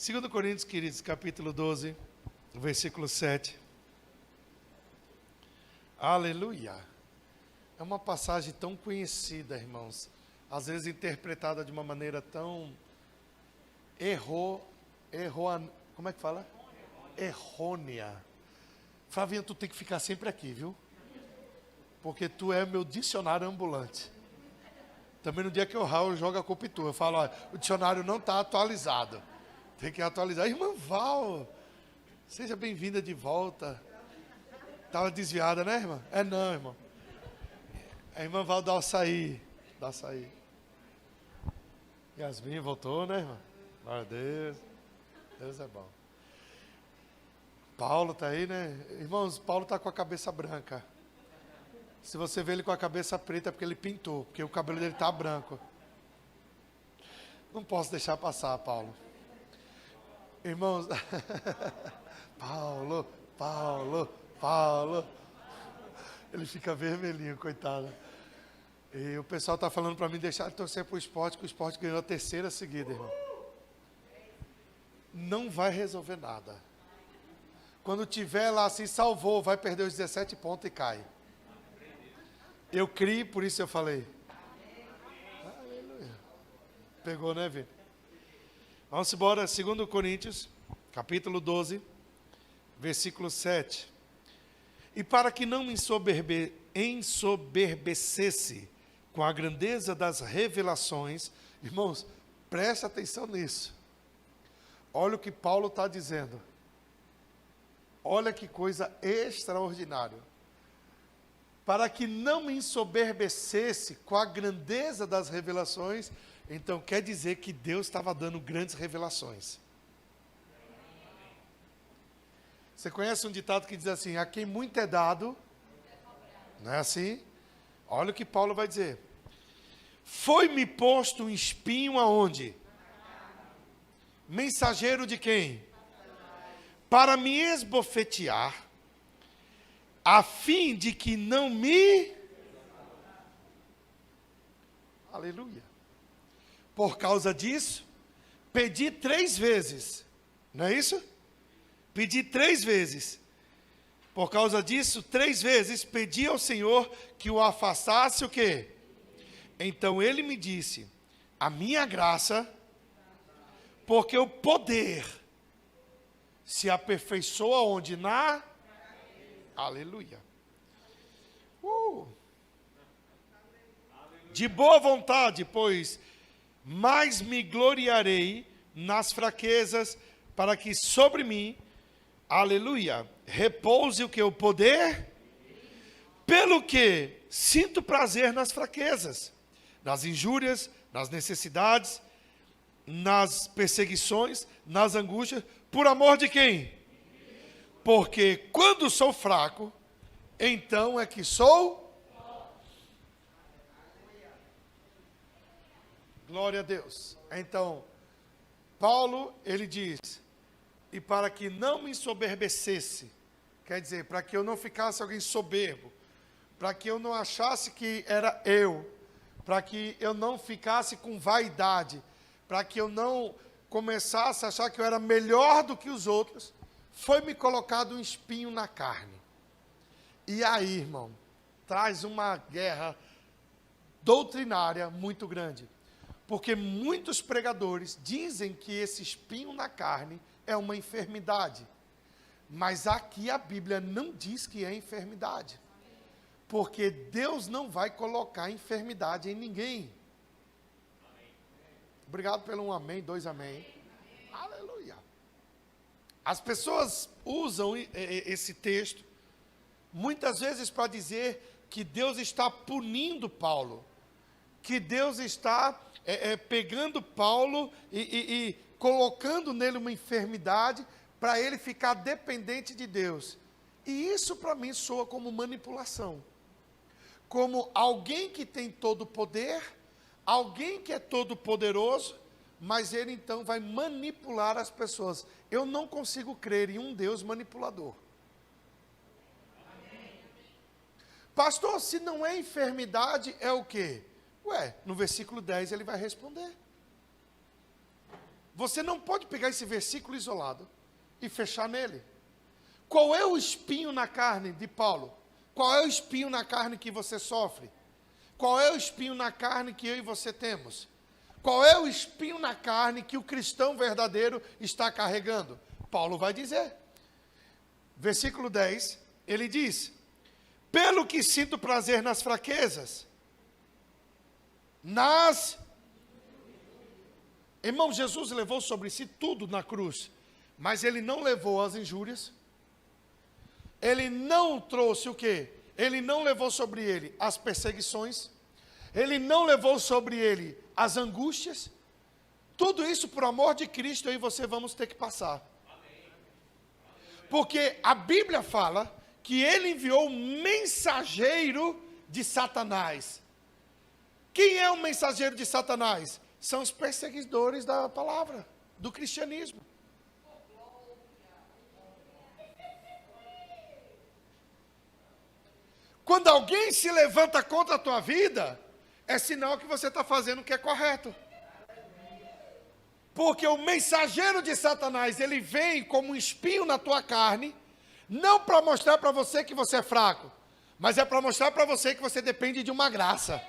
2 Coríntios, queridos, capítulo 12, versículo 7. Aleluia. É uma passagem tão conhecida, irmãos. Às vezes interpretada de uma maneira tão como é que fala? Errônea. Flavinha, tu tem que ficar sempre aqui, viu? Porque tu é meu dicionário ambulante. Também no dia que eu ralo, eu jogo a culpa em tu. Eu falo, olha, o dicionário não está atualizado. Tem que atualizar. Irmã Val, seja bem-vinda de volta. Estava desviada, né, irmã? Não, irmão. A irmã Val dá açaí. Yasmin voltou, né, irmã? Glória a Deus. Deus é bom. Paulo está aí, né? Irmãos, Paulo está com a cabeça branca. Se você vê ele com a cabeça preta, é porque ele pintou. Porque o cabelo dele está branco. Não posso deixar passar, Paulo. Irmãos, Paulo. Ele fica vermelhinho, coitado. E o pessoal está falando para mim deixar de torcer para o esporte, que o esporte ganhou a 3ª seguida, irmão. Não vai resolver nada. Quando tiver lá assim, salvou, vai perder os 17 pontos e cai. Eu criei, por isso eu falei. Aleluia. Pegou, né, Vini? Vamos embora, 2 Coríntios, capítulo 12, versículo 7. E para que não me ensoberbecesse com a grandeza das revelações, irmãos, preste atenção nisso. Olha o que Paulo está dizendo. Olha que coisa extraordinária. Para que não me ensoberbecesse com a grandeza das revelações, então quer dizer que Deus estava dando grandes revelações. Você conhece um ditado que diz assim, a quem muito é dado, não é assim? Olha o que Paulo vai dizer. Foi-me posto um espinho aonde? Mensageiro de quem? Para me esbofetear, a fim de que não me... Aleluia. Por causa disso, pedi 3 vezes. Não é isso? Pedi 3 vezes. Por causa disso, 3 vezes pedi ao Senhor que o afastasse o quê? Então ele me disse, a minha graça, porque o poder se aperfeiçoa onde? Aleluia. De boa vontade, pois mais me gloriarei nas fraquezas, para que sobre mim, aleluia, repouse o que? O poder, pelo que sinto prazer nas fraquezas, nas injúrias, nas necessidades, nas perseguições, nas angústias, por amor de quem? Porque quando sou fraco, então é que sou. Glória a Deus. Então, Paulo, ele diz, e para que não me ensoberbecesse, quer dizer, para que eu não ficasse alguém soberbo, para que eu não achasse que era eu, para que eu não ficasse com vaidade, para que eu não começasse a achar que eu era melhor do que os outros, foi-me colocado um espinho na carne. E aí, irmão, traz uma guerra doutrinária muito grande. Porque muitos pregadores dizem que esse espinho na carne é uma enfermidade. Mas aqui a Bíblia não diz que é enfermidade. Porque Deus não vai colocar enfermidade em ninguém. Obrigado pelo 1 amém, 2 amém. Aleluia. As pessoas usam esse texto muitas vezes para dizer que Deus está punindo Paulo. Que Deus está pegando Paulo e colocando nele uma enfermidade para ele ficar dependente de Deus. E isso para mim soa como manipulação. Como alguém que tem todo o poder, alguém que é todo poderoso, mas ele então vai manipular as pessoas. Eu não consigo crer em um Deus manipulador. Pastor, se não é enfermidade, é o quê? No versículo 10 ele vai responder. você não pode pegar esse versículo isolado e fechar nele. Qual é o espinho na carne de Paulo? Qual é o espinho na carne que você sofre? Qual é o espinho na carne que eu e você temos? Qual é o espinho na carne que o cristão verdadeiro está carregando? Paulo vai dizer. Versículo 10, ele diz: pelo que sinto prazer nas fraquezas, Irmão, Jesus levou sobre si tudo na cruz, mas ele não levou as injúrias, ele não trouxe o quê? Ele não levou sobre ele as perseguições, ele não levou sobre ele as angústias. Tudo isso por amor de Cristo eu e você vamos ter que passar. Porque a Bíblia fala que ele enviou um mensageiro de Satanás. Quem é o mensageiro de Satanás? São os perseguidores da palavra, do cristianismo. Quando alguém se levanta contra a tua vida, é sinal que você está fazendo o que é correto. Porque o mensageiro de Satanás, ele vem como um espinho na tua carne, não para mostrar para você que você é fraco, mas é para mostrar para você que você depende de uma graça.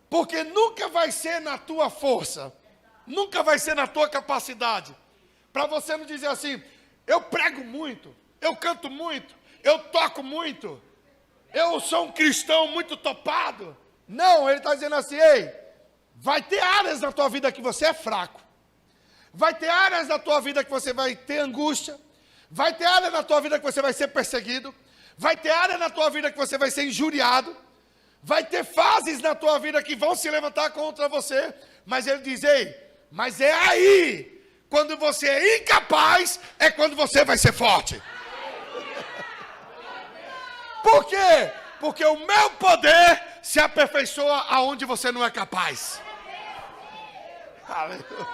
Porque nunca vai ser na tua força, nunca vai ser na tua capacidade, para você não dizer assim, eu prego muito, eu canto muito, eu toco muito, eu sou um cristão muito topado. Não, ele está dizendo assim, ei, vai ter áreas na tua vida que você é fraco, vai ter áreas na tua vida que você vai ter angústia, vai ter áreas na tua vida que você vai ser perseguido, vai ter áreas na tua vida que você vai ser injuriado, vai ter fases na tua vida que vão se levantar contra você, mas ele diz, ei, mas é aí, quando você é incapaz, é quando você vai ser forte. Por quê? Porque o meu poder se aperfeiçoa aonde você não é capaz. Aleluia.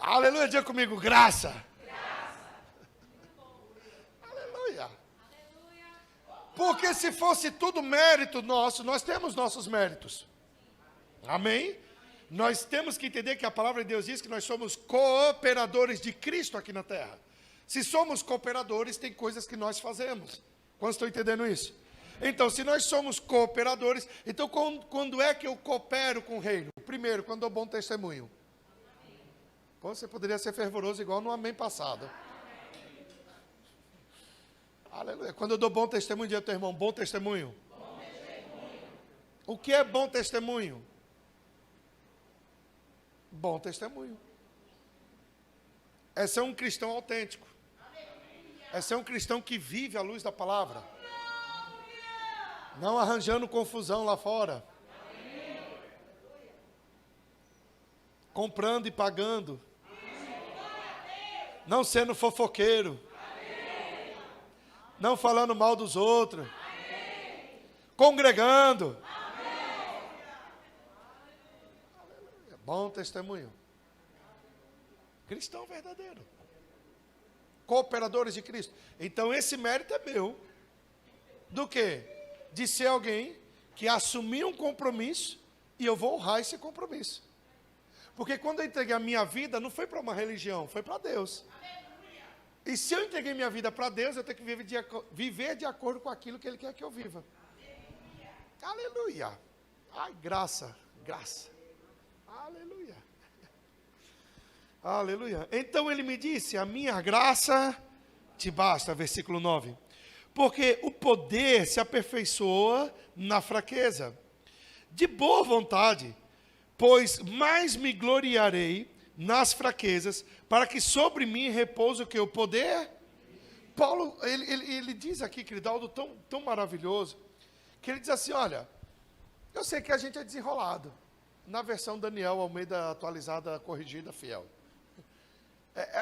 Aleluia, diga comigo, graça. Aleluia. Porque se fosse tudo mérito nosso, nós temos nossos méritos. Amém? Nós temos que entender que a palavra de Deus diz que nós somos cooperadores de Cristo aqui na terra. Se somos cooperadores, tem coisas que nós fazemos. Quantos estão entendendo isso? Então, se nós somos cooperadores, então quando é que eu coopero com o reino? Primeiro, quando dou bom testemunho. Pô, você poderia ser fervoroso igual no amém passado. Aleluia. Quando eu dou bom testemunho, diga ao teu irmão, bom testemunho. Bom testemunho. O que é bom testemunho? Bom testemunho. É ser um cristão autêntico. É ser um cristão que vive à luz da palavra. Não arranjando confusão lá fora. Comprando e pagando. Não sendo fofoqueiro. Não falando mal dos outros. Congregando. Bom testemunho. Cristão verdadeiro. Cooperadores de Cristo. Então esse mérito é meu. Do quê? De ser alguém que assumiu um compromisso e eu vou honrar esse compromisso. Porque quando eu entreguei a minha vida, não foi para uma religião, foi para Deus. E se eu entreguei minha vida para Deus, eu tenho que viver de acordo com aquilo que Ele quer que eu viva. Aleluia. Ai, graça, graça. Aleluia. Aleluia. Então ele me disse, a minha graça te basta, versículo 9. Porque o poder se aperfeiçoa na fraqueza. De boa vontade, pois mais me gloriarei nas fraquezas, para que sobre mim repouse o que? O poder? Paulo, ele diz aqui, querido, algo tão maravilhoso, que ele diz assim, olha, eu sei que a gente é desenrolado, na versão Daniel Almeida atualizada, corrigida, fiel.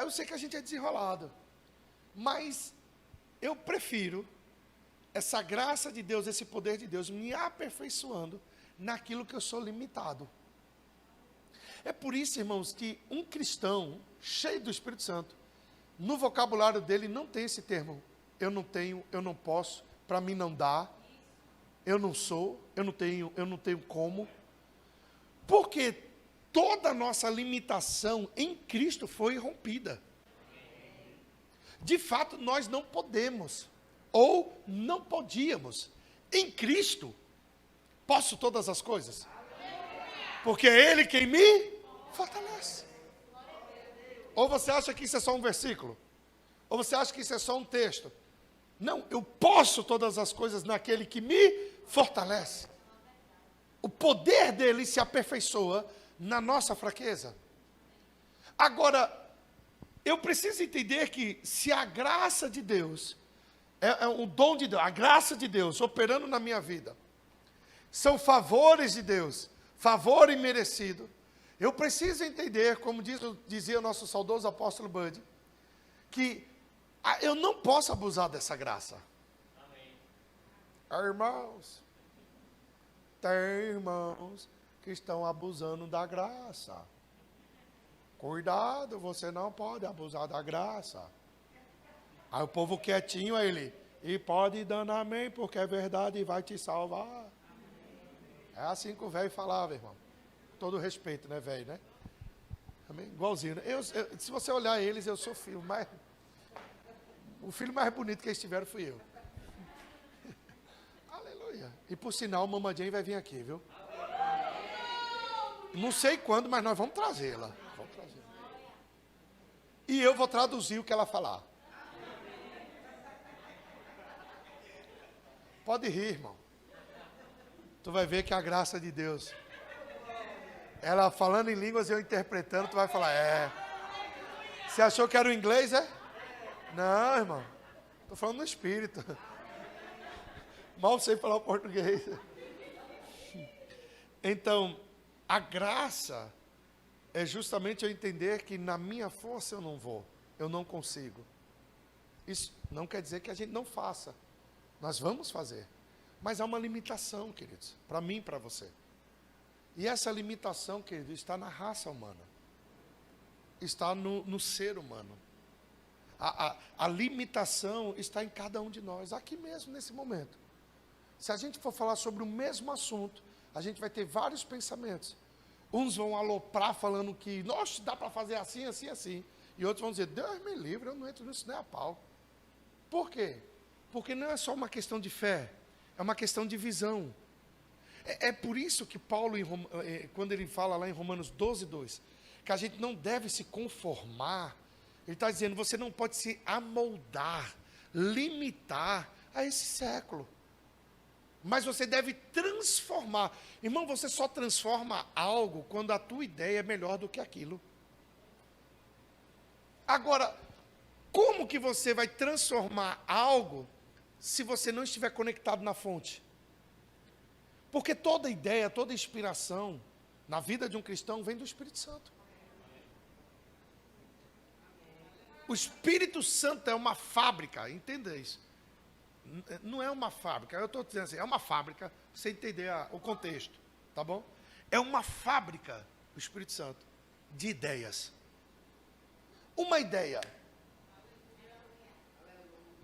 Eu sei que a gente é desenrolado, mas eu prefiro essa graça de Deus, esse poder de Deus me aperfeiçoando naquilo que eu sou limitado. É por isso, irmãos, que um cristão cheio do Espírito Santo, no vocabulário dele não tem esse termo, eu não tenho, eu não posso, para mim não dá, eu não sou, eu não tenho como. Porque toda a nossa limitação em Cristo foi rompida. De fato, nós não podemos, ou não podíamos. Em Cristo, posso todas as coisas. Porque é Ele quem me fortalece. Ou você acha que isso é só um versículo? Ou você acha que isso é só um texto? Não, eu posso todas as coisas naquele que me fortalece. O poder dele se aperfeiçoa na nossa fraqueza. Agora, eu preciso entender que se a graça de Deus, é um dom de Deus, a graça de Deus operando na minha vida, são favores de Deus, favor imerecido, eu preciso entender, como dizia o nosso saudoso apóstolo Bud, que eu não posso abusar dessa graça. Amém. Irmãos, tem irmãos que estão abusando da graça. Cuidado, você não pode abusar da graça. Aí o povo quietinho, aí ele, e pode ir dando amém, porque é verdade e vai te salvar. Amém. É assim que o velho falava, irmão. Todo respeito, né, velho, né? Amém? Igualzinho, né? Se você olhar eles, eu sou filho, mas o filho mais bonito que eles tiveram fui eu. Aleluia. E por sinal, Mamãe Jane vai vir aqui, viu? Não sei quando, mas nós vamos trazê-la. E eu vou traduzir o que ela falar. Pode rir, irmão. Tu vai ver que a graça de Deus. Ela falando em línguas e eu interpretando, tu vai falar, Você achou que era o inglês, é? Não, irmão. Estou falando no espírito. Mal sei falar o português. Então, a graça é justamente eu entender que na minha força eu não vou, eu não consigo. Isso não quer dizer que a gente não faça. Nós vamos fazer. Mas há uma limitação, queridos, para mim e para você. E essa limitação, querido, está na raça humana. Está no ser humano. A limitação está em cada um de nós, aqui mesmo, nesse momento. Se a gente for falar sobre o mesmo assunto, a gente vai ter vários pensamentos. Uns vão aloprar falando que, nossa, dá para fazer assim, assim, assim. E outros vão dizer, Deus me livre, eu não entro nisso nem a pau. Por quê? Porque não é só uma questão de fé, é uma questão de visão. É por isso que Paulo, quando ele fala lá em Romanos 12:2, que a gente não deve se conformar, ele está dizendo, você não pode se amoldar, limitar a esse século. Mas você deve transformar. Irmão, você só transforma algo quando a tua ideia é melhor do que aquilo. Agora, como que você vai transformar algo se você não estiver conectado na fonte? Porque toda ideia, toda inspiração na vida de um cristão vem do Espírito Santo. O Espírito Santo é uma fábrica, entenda isso. Não é uma fábrica, eu estou dizendo assim, é uma fábrica, para você entender o contexto, tá bom? É uma fábrica, o Espírito Santo, de ideias. Uma ideia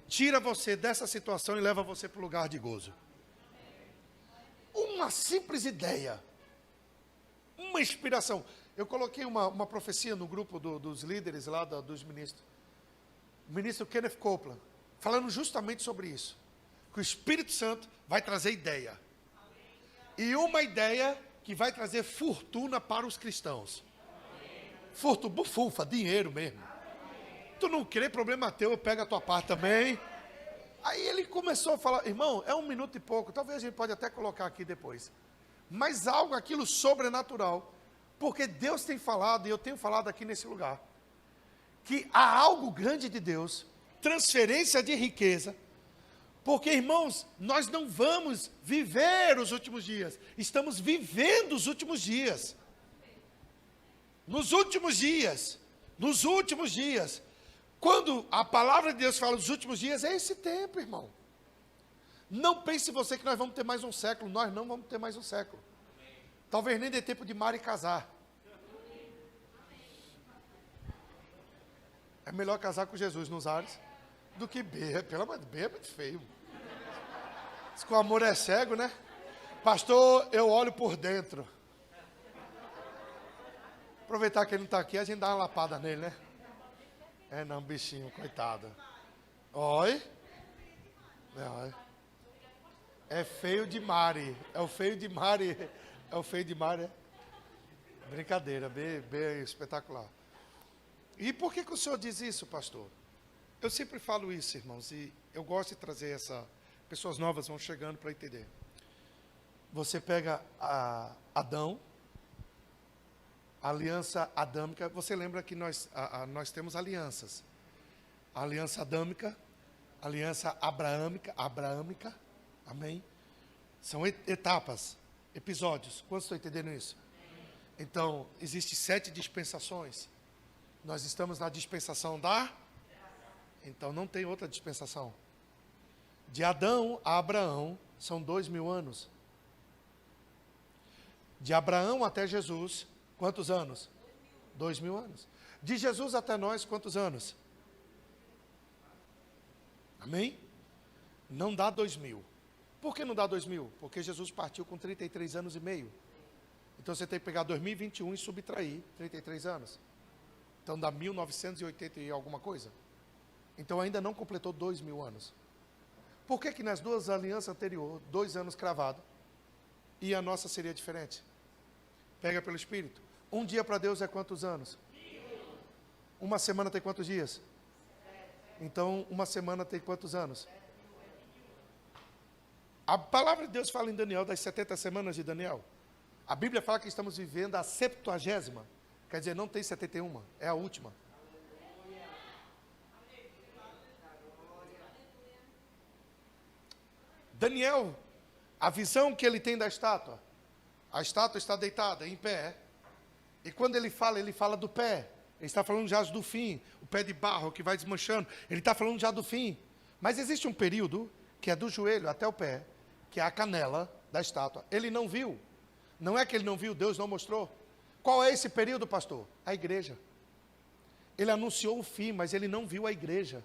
tira você dessa situação e leva você para o lugar de gozo. Uma simples ideia, uma inspiração. Eu coloquei uma profecia no grupo dos líderes lá, dos ministros. O ministro Kenneth Copeland, falando justamente sobre isso. Que o Espírito Santo vai trazer ideia. E uma ideia que vai trazer fortuna para os cristãos. Fortuna, bufufa, dinheiro mesmo. Tu não crê, problema teu, eu pego a tua parte também. Aí ele começou a falar, irmão, é 1 minuto e pouco, talvez a gente pode até colocar aqui depois. Mas algo, aquilo sobrenatural. Porque Deus tem falado, e eu tenho falado aqui nesse lugar, que há algo grande de Deus, transferência de riqueza, porque, irmãos, nós não vamos viver os últimos dias, estamos vivendo os últimos dias. Nos últimos dias, quando a palavra de Deus fala dos últimos dias, é esse tempo, irmão. Não pense você que nós vamos ter mais um século, nós não vamos ter mais um século. Talvez nem dê tempo de Mari casar. É melhor casar com Jesus nos ares do que B. Pelo amor de Deus, B é muito feio. Diz que o amor é cego, né? Pastor, eu olho por dentro. Aproveitar que ele não está aqui, a gente dá uma lapada nele, né? É não, bichinho, coitado. Oi? Oi. É feio de Mari. É o feio de Mari. É o feio de Mari. É? Brincadeira, bem espetacular. E por que o senhor diz isso, pastor? Eu sempre falo isso, irmãos, e eu gosto de trazer essa... Pessoas novas vão chegando para entender. Você pega Adão, a aliança adâmica. Você lembra que nós temos alianças. A aliança adâmica, a aliança abraâmica, amém? São etapas, episódios. Quantos estão entendendo isso? Então, existem 7 dispensações. Nós estamos na dispensação Então, não tem outra dispensação. De Adão a Abraão, são 2000 anos. De Abraão até Jesus, quantos anos? 2000 anos. De Jesus até nós, quantos anos? Amém? Não dá 2000. Por que não dá 2000? Porque Jesus partiu com 33 anos e meio. Então você tem que pegar 2021 e subtrair 33 anos. Então dá 1980 e alguma coisa. Então ainda não completou 2000 anos. Por que nas duas alianças anteriores, 2 anos cravado, e a nossa seria diferente? Pega pelo Espírito. Um dia para Deus é quantos anos? Uma semana tem quantos dias? Então, uma semana tem quantos anos? A palavra de Deus fala em Daniel das 70 semanas de Daniel. A Bíblia fala que estamos vivendo a 70ª. Quer dizer, não tem 71, é a última. Daniel, a visão que ele tem da estátua. A estátua está deitada, em pé. E quando ele fala do pé. Ele está falando já do fim. O pé de barro que vai desmanchando. Ele está falando já do fim. Mas existe um período que é do joelho até o pé, que é a canela da estátua. Ele não viu. Não é que ele não viu, Deus não mostrou. Qual é esse período, pastor? A igreja. Ele anunciou o fim, mas ele não viu a igreja.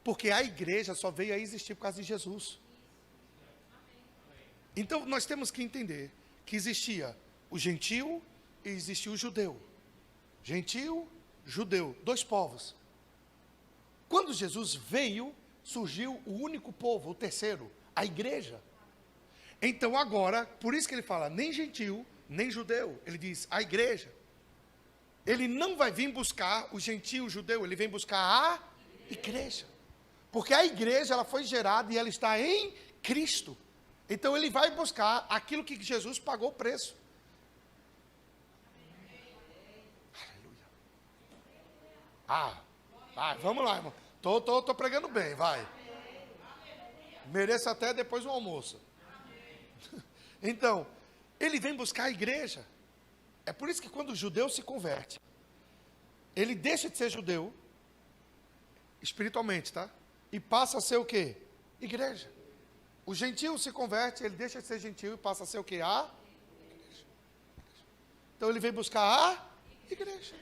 Porque a igreja só veio a existir por causa de Jesus. Então, nós temos que entender que existia o gentio e existia o judeu. Gentio, judeu, 2 povos. Quando Jesus veio, surgiu o único povo, o terceiro, a igreja. Então agora, por isso que ele fala, nem gentio, nem judeu. Ele diz, a igreja. Ele não vai vir buscar o gentio, o judeu, ele vem buscar a igreja. Porque a igreja, ela foi gerada e ela está em Cristo. Então ele vai buscar aquilo que Jesus pagou o preço. Aleluia. Vai, vamos lá, irmão. Tô pregando bem, vai. Mereço até depois do almoço. Então, ele vem buscar a igreja. É por isso que quando o judeu se converte, ele deixa de ser judeu, espiritualmente, tá? E passa a ser o quê? Igreja. O gentio se converte, ele deixa de ser gentio e passa a ser o quê? A igreja. Então ele vem buscar a igreja.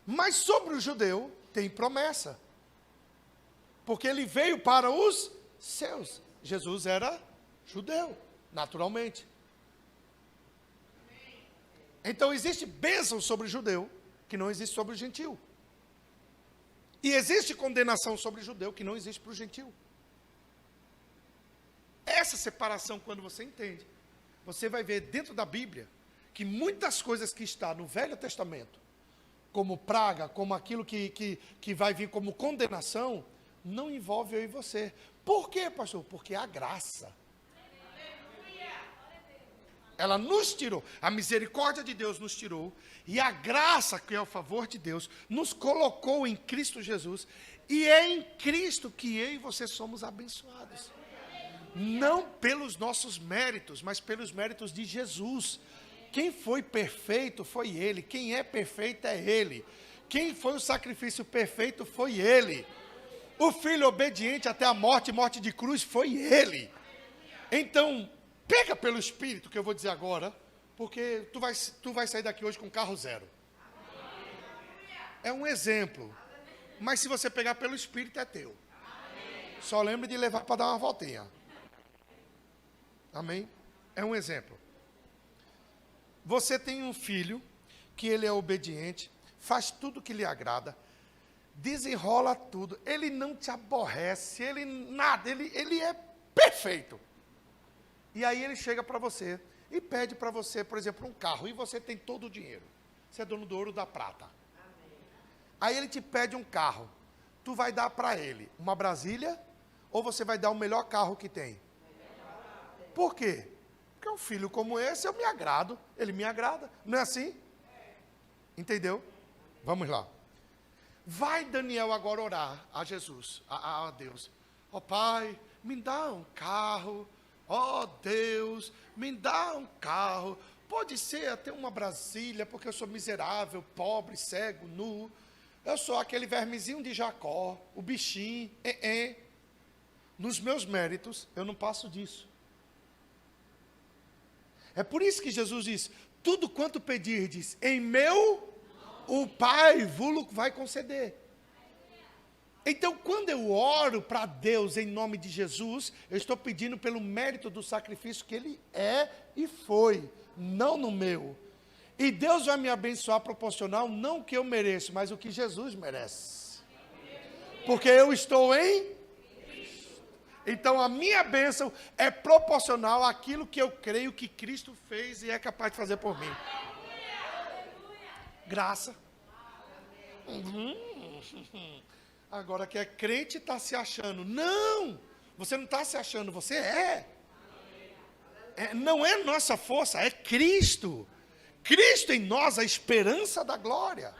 Mas sobre o judeu tem promessa. Porque ele veio para os seus. Jesus era judeu, naturalmente. Então existe bênção sobre o judeu, que não existe sobre o gentio. E existe condenação sobre o judeu, que não existe para o gentio. Essa separação, quando você entende, você vai ver dentro da Bíblia, que muitas coisas que está no Velho Testamento, como praga, como aquilo que vai vir como condenação, não envolve eu e você. Por quê, pastor? Porque a graça. Ela nos tirou, a misericórdia de Deus nos tirou, e a graça, que é o favor de Deus, nos colocou em Cristo Jesus, e é em Cristo que eu e você somos abençoados. Não pelos nossos méritos, mas pelos méritos de Jesus. Quem foi perfeito foi Ele, quem é perfeito é Ele. Quem foi o sacrifício perfeito foi Ele. O Filho obediente até a morte, morte de cruz, foi Ele. Então, pega pelo Espírito, que eu vou dizer agora, porque tu vai sair daqui hoje com carro zero. É um exemplo. Mas se você pegar pelo Espírito, é teu. Só lembre de levar para dar uma voltinha. Amém? É um exemplo. Você tem um filho que ele é obediente, faz tudo que lhe agrada, desenrola tudo, ele não te aborrece, ele nada, ele é perfeito. E aí ele chega para você e pede para você, por exemplo, um carro, e você tem todo o dinheiro. Você é dono do ouro e da prata. Amém. Aí ele te pede um carro. Tu vai dar para ele uma Brasília ou você vai dar o melhor carro que tem? Por quê? Porque um filho como esse eu me agrado, ele me agrada. Não é assim? Entendeu? Vamos lá. Vai Daniel agora orar a Jesus, a Deus. Ó Pai, me dá um carro. Ó Deus, me dá um carro. Pode ser até uma Brasília, porque eu sou miserável, pobre, cego, nu. Eu sou aquele vermezinho de Jacó, o bichinho. Nos meus méritos, eu não passo disso. É por isso que Jesus diz, tudo quanto pedirdes em meu, o Pai vos vai conceder. Então, quando eu oro para Deus em nome de Jesus, eu estou pedindo pelo mérito do sacrifício que Ele é e foi, não no meu. E Deus vai me abençoar proporcional, não o que eu mereço, mas o que Jesus merece. Porque eu estou em Cristo. Então, a minha bênção é proporcional àquilo que eu creio que Cristo fez e é capaz de fazer por mim. Graça. Agora que é crente está se achando. Não! Você não está se achando, você é. Não é nossa força, é Cristo. Cristo em nós, a esperança da glória.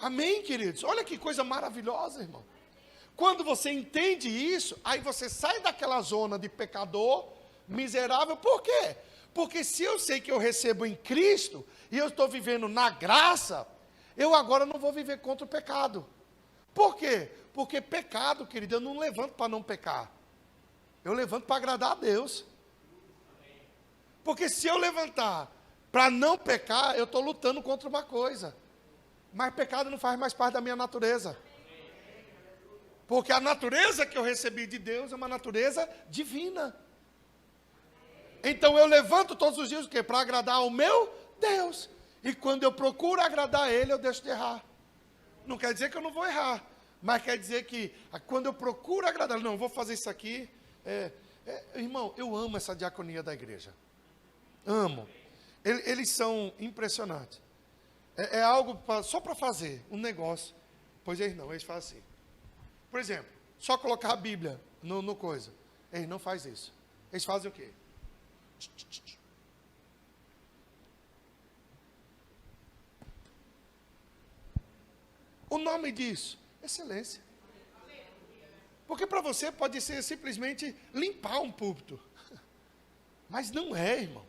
Amém, queridos? Olha que coisa maravilhosa, irmão. Quando você entende isso, aí você sai daquela zona de pecador, miserável. Por quê? Porque se eu sei que eu recebo em Cristo, e eu estou vivendo na graça, eu agora não vou viver contra o pecado. Por quê? Porque pecado, querido, eu não levanto para não pecar. Eu levanto para agradar a Deus. Porque se eu levantar para não pecar, eu estou lutando contra uma coisa. Mas pecado não faz mais parte da minha natureza. Porque a natureza que eu recebi de Deus é uma natureza divina. Então eu levanto todos os dias o quê? Para agradar ao meu Deus. E quando eu procuro agradar a Ele, eu deixo de errar. Não quer dizer que eu não vou errar, mas quer dizer que quando eu procuro agradar, não, eu vou fazer isso aqui. Irmão, eu amo essa diaconia da igreja. Amo. Eles são impressionantes. É algo só para fazer um negócio. Pois eles não, eles fazem assim. Por exemplo, só colocar a Bíblia no coisa. Eles não fazem isso. Eles fazem o quê? O nome disso, excelência. Porque para você pode ser simplesmente limpar um púlpito. Mas não é, irmão.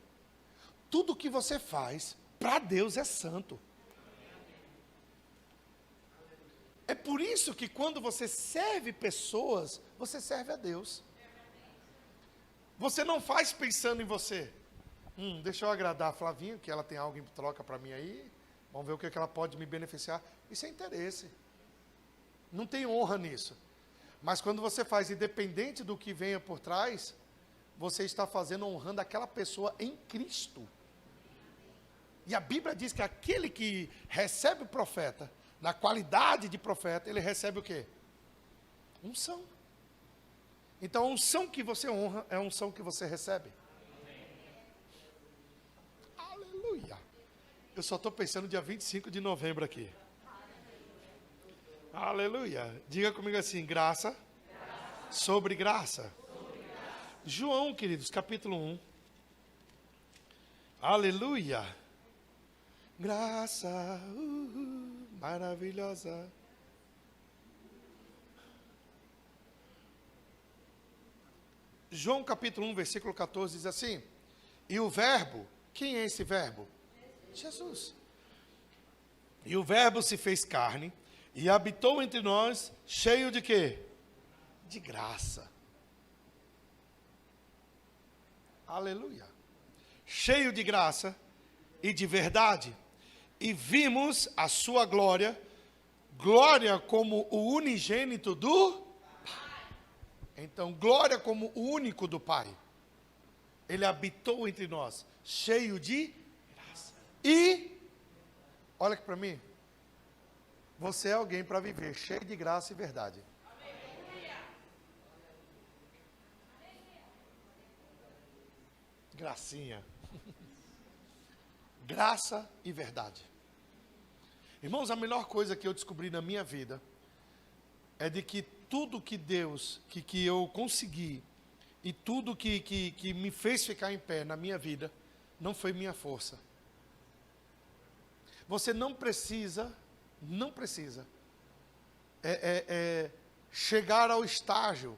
Tudo que você faz, para Deus é santo. É por isso que quando você serve pessoas, você serve a Deus. Você não faz pensando em você. Deixa eu agradar a Flavinha, que ela tem algo em troca para mim aí. Vamos ver o que ela pode me beneficiar. Isso é interesse. Não tem honra nisso. Mas quando você faz, independente do que venha por trás, você está fazendo, honrando aquela pessoa em Cristo. E a Bíblia diz que aquele que recebe o profeta, na qualidade de profeta, ele recebe o quê? Unção. Então a unção que você honra é a unção que você recebe. Aleluia. Eu só estou pensando no dia 25 de novembro aqui. Aleluia. Diga comigo assim, graça, sobre graça. João, queridos, capítulo 1. Aleluia. Graça, maravilhosa. João capítulo 1, versículo 14 diz assim: e o verbo, quem é esse verbo? Jesus. E o verbo se fez carne e habitou entre nós, cheio de quê? De graça. Aleluia. Cheio de graça e de verdade. E vimos a sua glória, glória como o unigênito do Pai. Então, glória como o único do Pai. Ele habitou entre nós, cheio de graça e olha aqui para mim. Você é alguém para viver cheio de graça e verdade. Gracinha. Graça e verdade. Irmãos, a melhor coisa que eu descobri na minha vida é de que tudo que Deus, que eu consegui, e tudo que me fez ficar em pé na minha vida, não foi minha força. Você não precisa chegar ao estágio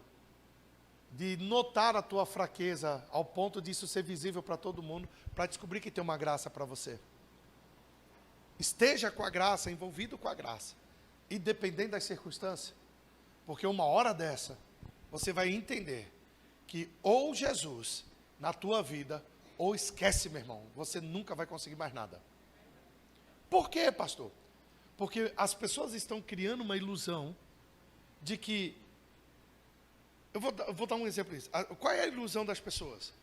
de notar a tua fraqueza, ao ponto disso ser visível para todo mundo, para descobrir que tem uma graça para você. Esteja com a graça, envolvido com a graça, independente das circunstâncias, porque uma hora dessa, você vai entender que ou Jesus na tua vida, ou esquece, meu irmão, você nunca vai conseguir mais nada. Por quê, pastor? Porque as pessoas estão criando uma ilusão de que... Eu vou dar um exemplo disso. Qual é a ilusão das pessoas?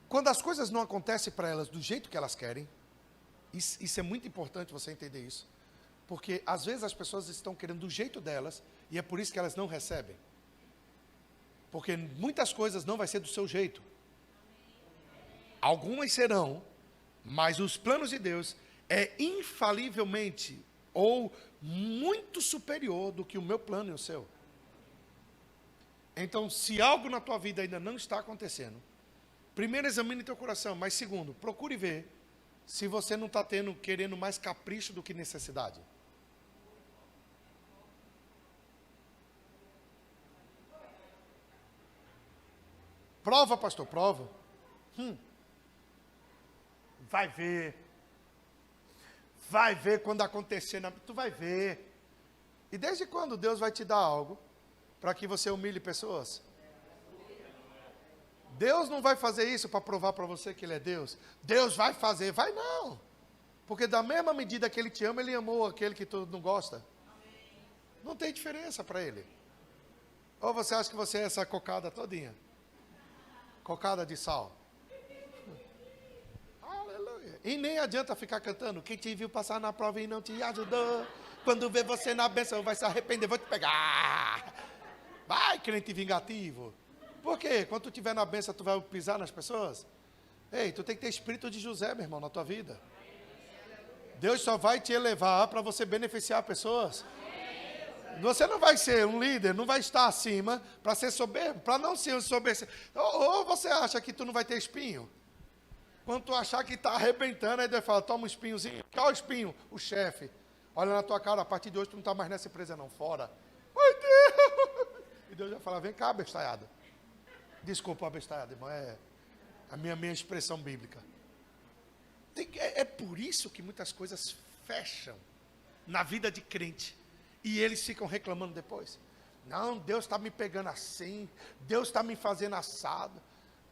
Quando as coisas não acontecem para elas do jeito que elas querem, isso é muito importante você entender isso, porque às vezes as pessoas estão querendo do jeito delas, e é por isso que elas não recebem. Porque muitas coisas não vai ser do seu jeito. Algumas serão, mas os planos de Deus é infalivelmente ou muito superior do que o meu plano e o seu. Então, se algo na tua vida ainda não está acontecendo, primeiro examine teu coração, mas segundo, procure ver se você não está querendo mais capricho do que necessidade. Prova, pastor, prova. Vai ver. Vai ver quando acontecer. Tu vai ver. E desde quando Deus vai te dar algo para que você humilhe pessoas? Deus não vai fazer isso para provar para você que Ele é Deus. Deus vai fazer. Vai não. Porque da mesma medida que Ele te ama, Ele amou aquele que tu não gosta. Não tem diferença para Ele. Ou você acha que você é essa cocada todinha? Cocada de sal. Aleluia. E nem adianta ficar cantando. Quem te viu passar na prova e não te ajudou, quando vê você na bênção vai se arrepender, vou te pegar. Vai, crente vingativo. Por quê? Quando tu estiver na bênção, tu vai pisar nas pessoas? Ei, tu tem que ter espírito de José, meu irmão, na tua vida. Deus só vai te elevar para você beneficiar pessoas. Você não vai ser um líder, não vai estar acima para ser soberbo, para não ser soberbo. Ou você acha que tu não vai ter espinho? Quando tu achar que está arrebentando, aí Deus fala, toma um espinhozinho. Qual o espinho? O chefe. Olha na tua cara, a partir de hoje tu não está mais nessa empresa não, fora. Ai Deus! E Deus vai falar, vem cá, bestalhado. Desculpa, bestalhado, irmão, é a minha expressão bíblica. É por isso que muitas coisas fecham na vida de crente. E eles ficam reclamando depois. Não, Deus está me pegando assim. Deus está me fazendo assado.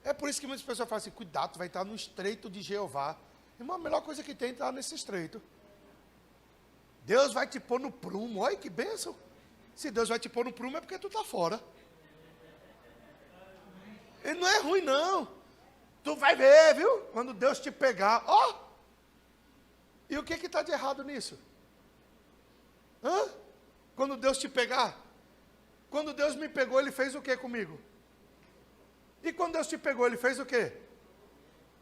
É por isso que muitas pessoas falam assim, cuidado, tu vai estar no estreito de Jeová. Irmão, a melhor coisa que tem é estar nesse estreito. Deus vai te pôr no prumo. Olha que bênção. Se Deus vai te pôr no prumo é porque tu está fora. Ele não é ruim não. Tu vai ver, viu? Quando Deus te pegar. Ó! E o que está de errado nisso? Hã? Quando Deus te pegar. Quando Deus me pegou, Ele fez o que comigo? E quando Deus te pegou, Ele fez o quê?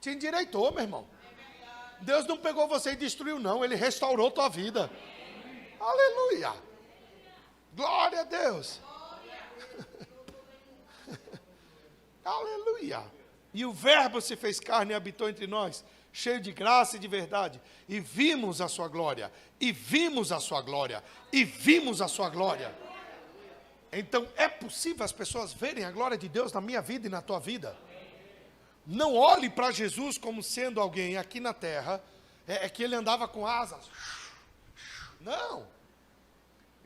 Te endireitou, meu irmão. Deus não pegou você e destruiu, não. Ele restaurou tua vida. Aleluia. Glória a Deus. Aleluia. E o Verbo se fez carne e habitou entre nós, cheio de graça e de verdade. E vimos a sua glória. E vimos a sua glória. E vimos a sua glória. Então, é possível as pessoas verem a glória de Deus na minha vida e na tua vida. Não olhe para Jesus como sendo alguém aqui na terra, que ele andava com asas. Não.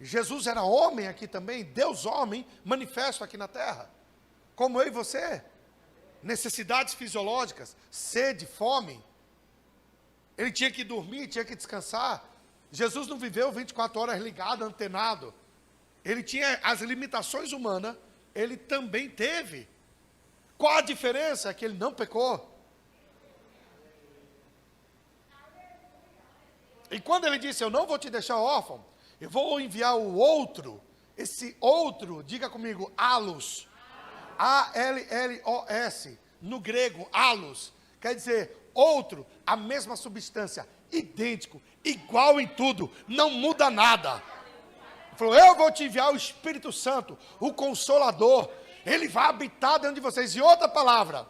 Jesus era homem aqui também, Deus homem, manifesto aqui na terra. Como eu e você. Necessidades fisiológicas, sede, fome. Ele tinha que dormir, tinha que descansar. Jesus não viveu 24 horas ligado, antenado. Ele tinha as limitações humanas, ele também teve. Qual a diferença? É que ele não pecou. E quando ele disse, eu não vou te deixar órfão, eu vou enviar o outro, esse outro, diga comigo, allos, A-L-L-O-S, no grego, allos, quer dizer, outro, a mesma substância, idêntico, igual em tudo, não muda nada. Ele falou, eu vou te enviar o Espírito Santo, o Consolador, ele vai habitar dentro de vocês. E outra palavra,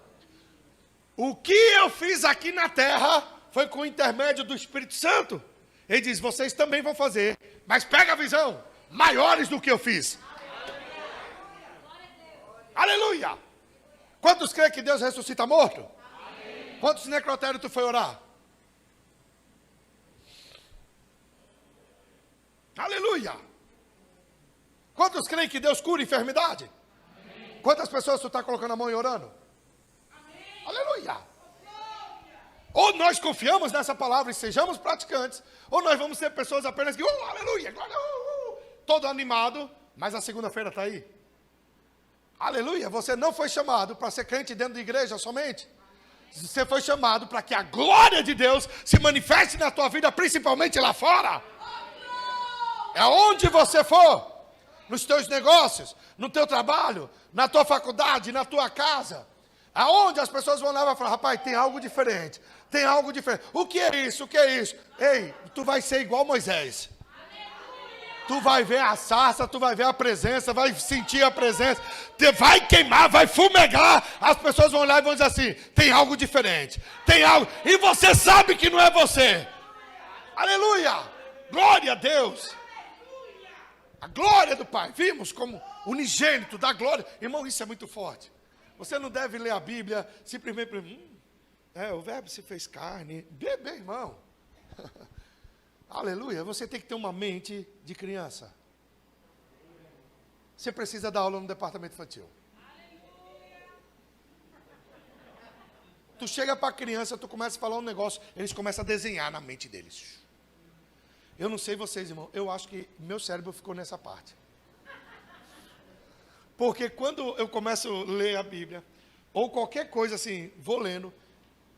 o que eu fiz aqui na terra foi com o intermédio do Espírito Santo. Ele diz, vocês também vão fazer, mas pega a visão, maiores do que eu fiz. Aleluia! Quantos creem que Deus ressuscita morto? Amém. Quantos necrotérios tu foi orar? Aleluia! Quantos creem que Deus cura enfermidade? Amém. Quantas pessoas tu está colocando a mão e orando? Amém. Aleluia! Ou nós confiamos nessa palavra e sejamos praticantes, ou nós vamos ser pessoas apenas que, aleluia, glória, todo animado, mas a segunda-feira está aí. Aleluia, você não foi chamado para ser crente dentro da igreja somente. Você foi chamado para que a glória de Deus se manifeste na tua vida, principalmente lá fora. É onde você for, nos teus negócios, no teu trabalho, na tua faculdade, na tua casa. Aonde as pessoas vão lá e vão falar, rapaz, tem algo diferente. Tem algo diferente. O que é isso? O que é isso? Ei, tu vai ser igual Moisés. Tu vai ver a sarça, tu vai ver a presença, vai sentir a presença, vai queimar, vai fumegar. As pessoas vão olhar e vão dizer assim, tem algo diferente, tem algo, e você sabe que não é você. Aleluia, glória a Deus. A glória do Pai, vimos como unigênito da glória. Irmão, isso é muito forte. Você não deve ler a Bíblia simplesmente, o verbo se fez carne, bem, irmão. Aleluia, você tem que ter uma mente de criança. Você precisa dar aula no departamento infantil. Tu chega para a criança, tu começa a falar um negócio, eles começam a desenhar na mente deles. Eu não sei vocês, irmão, eu acho que meu cérebro ficou nessa parte. Porque quando eu começo a ler a Bíblia, ou qualquer coisa assim, vou lendo,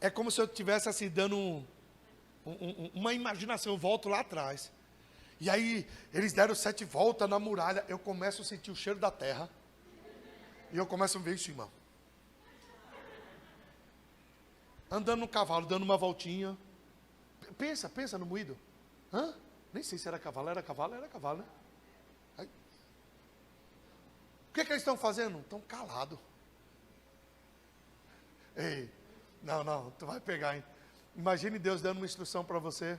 é como se eu estivesse assim, dando uma imaginação, eu volto lá atrás. E aí, eles deram 7 voltas na muralha, eu começo a sentir o cheiro da terra. E eu começo a ver isso, irmão. Andando no cavalo, dando uma voltinha. Pensa no moído. Hã? Nem sei se era cavalo, né? Aí. O que eles estão fazendo? Estão calados. Ei, não, tu vai pegar, hein? Imagine Deus dando uma instrução para você.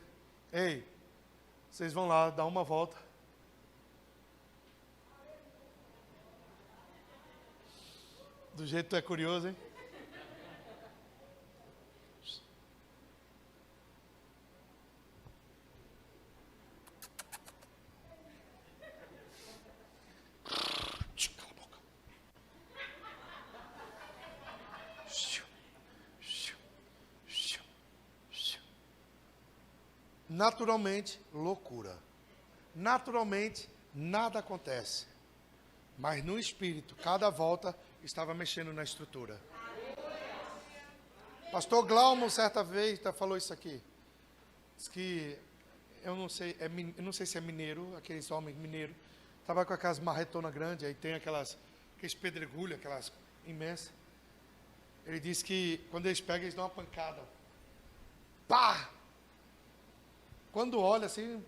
Ei, vocês vão lá, dar uma volta. Do jeito que tu é curioso, hein? Cala a boca. Naturalmente, loucura. Naturalmente, nada acontece. Mas no espírito, cada volta estava mexendo na estrutura. Pastor Glaumo, certa vez, falou isso aqui. Diz que, eu não sei se é mineiro, aqueles homens mineiros, estava com aquelas marretonas grandes, aí tem aqueles pedregulhos, aquelas imensas. Ele disse que quando eles pegam, eles dão uma pancada. Pá! Quando olha assim,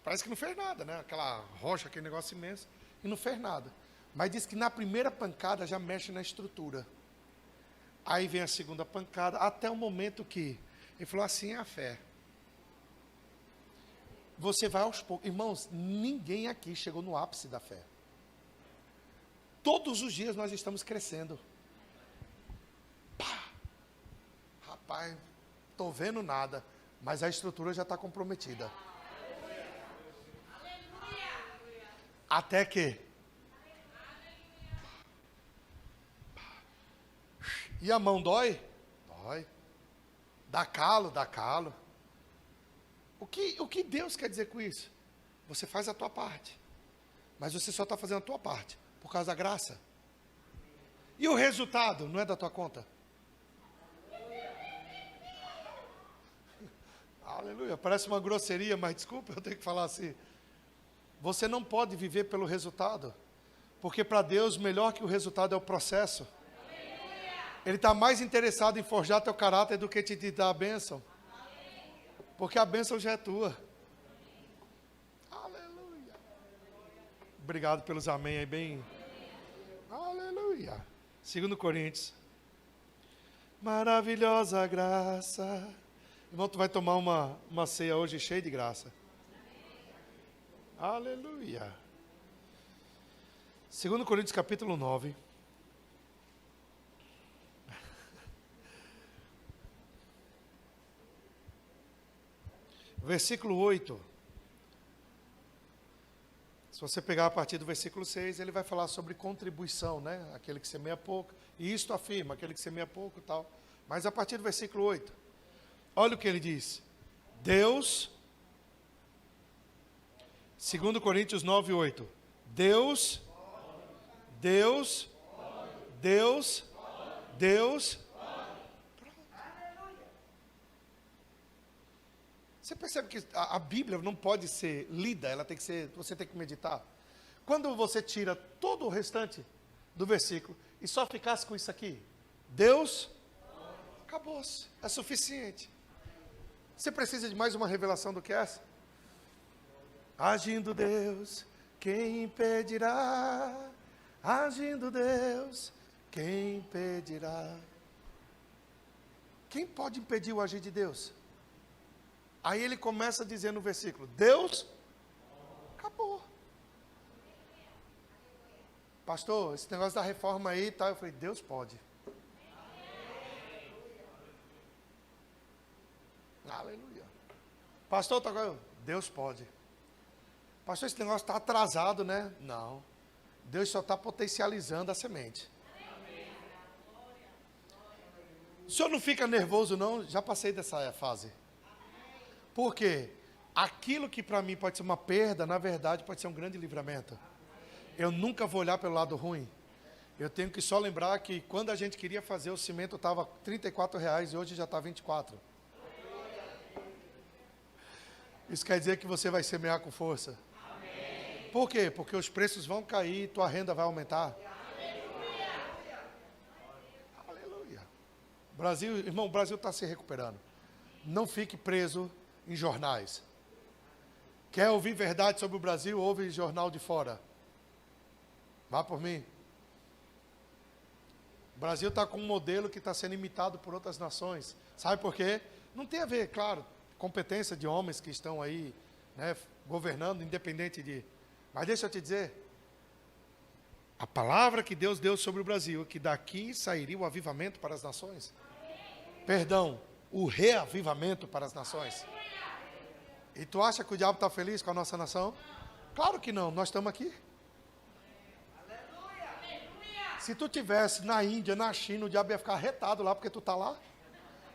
parece que não fez nada, né? Aquela rocha, aquele negócio imenso, e não fez nada. Mas diz que na primeira pancada já mexe na estrutura. Aí vem a segunda pancada, até o momento que ele falou assim, é a fé. Você vai aos poucos. Irmãos, ninguém aqui chegou no ápice da fé. Todos os dias nós estamos crescendo. Pá! Rapaz, estou vendo nada. Mas a estrutura já está comprometida. Até que. E a mão dói? Dói. Dá calo, dá calo. O que Deus quer dizer com isso? Você faz a tua parte. Mas você só está fazendo a tua parte por causa da graça. E o resultado não é da tua conta? Aleluia. Parece uma grosseria, mas desculpa, eu tenho que falar assim. Você não pode viver pelo resultado. Porque para Deus, melhor que o resultado é o processo. Ele está mais interessado em forjar teu caráter do que te dar a bênção. Porque a bênção já é tua. Aleluia. Obrigado pelos amém aí, bem. Aleluia. 2 Coríntios. Maravilhosa graça. Irmão, tu vai tomar uma ceia hoje cheia de graça. Aleluia. 2 Coríntios capítulo 9. Versículo 8. Se você pegar a partir do versículo 6, ele vai falar sobre contribuição, né? Aquele que semeia pouco. E isto afirma, aquele que semeia pouco e tal. Mas a partir do versículo 8, olha o que ele diz. Deus, 2 Coríntios 9, 8. Deus. Você percebe que a Bíblia não pode ser lida, ela tem que ser, você tem que meditar. Quando você tira todo o restante do versículo e só ficasse com isso aqui, Deus, acabou-se, é suficiente. Você precisa de mais uma revelação do que essa? Agindo Deus, quem impedirá? Agindo Deus, quem impedirá? Quem pode impedir o agir de Deus? Aí ele começa a dizer no versículo, Deus, acabou. Pastor, esse negócio da reforma aí, tá? Eu falei, Deus pode. Aleluia. Pastor, tá agora? Deus pode. Pastor, esse negócio está atrasado, né? Não. Deus só está potencializando a semente. O senhor não fica nervoso, não? Já passei dessa fase. Por quê? Aquilo que para mim pode ser uma perda, na verdade pode ser um grande livramento. Eu nunca vou olhar pelo lado ruim. Eu tenho que só lembrar que quando a gente queria fazer, o cimento estava R$34 e hoje já está 24. Isso quer dizer que você vai semear com força. Por quê? Porque os preços vão cair e tua renda vai aumentar. Aleluia. Brasil, irmão, o Brasil está se recuperando. Não fique preso em jornais. Quer ouvir verdade sobre o Brasil? Ouve jornal de fora. Vá por mim. O Brasil está com um modelo que está sendo imitado por outras nações. Sabe por quê? Não tem a ver, claro, competência de homens que estão aí, né, governando, independente de... Mas deixa eu te dizer, a palavra que Deus deu sobre o Brasil, que daqui sairia o avivamento para as nações. Perdão, o reavivamento para as nações. E tu acha que o diabo está feliz com a nossa nação? Claro que não, nós estamos aqui. Se tu estivesse na Índia, na China, o diabo ia ficar arretado lá, porque tu está lá.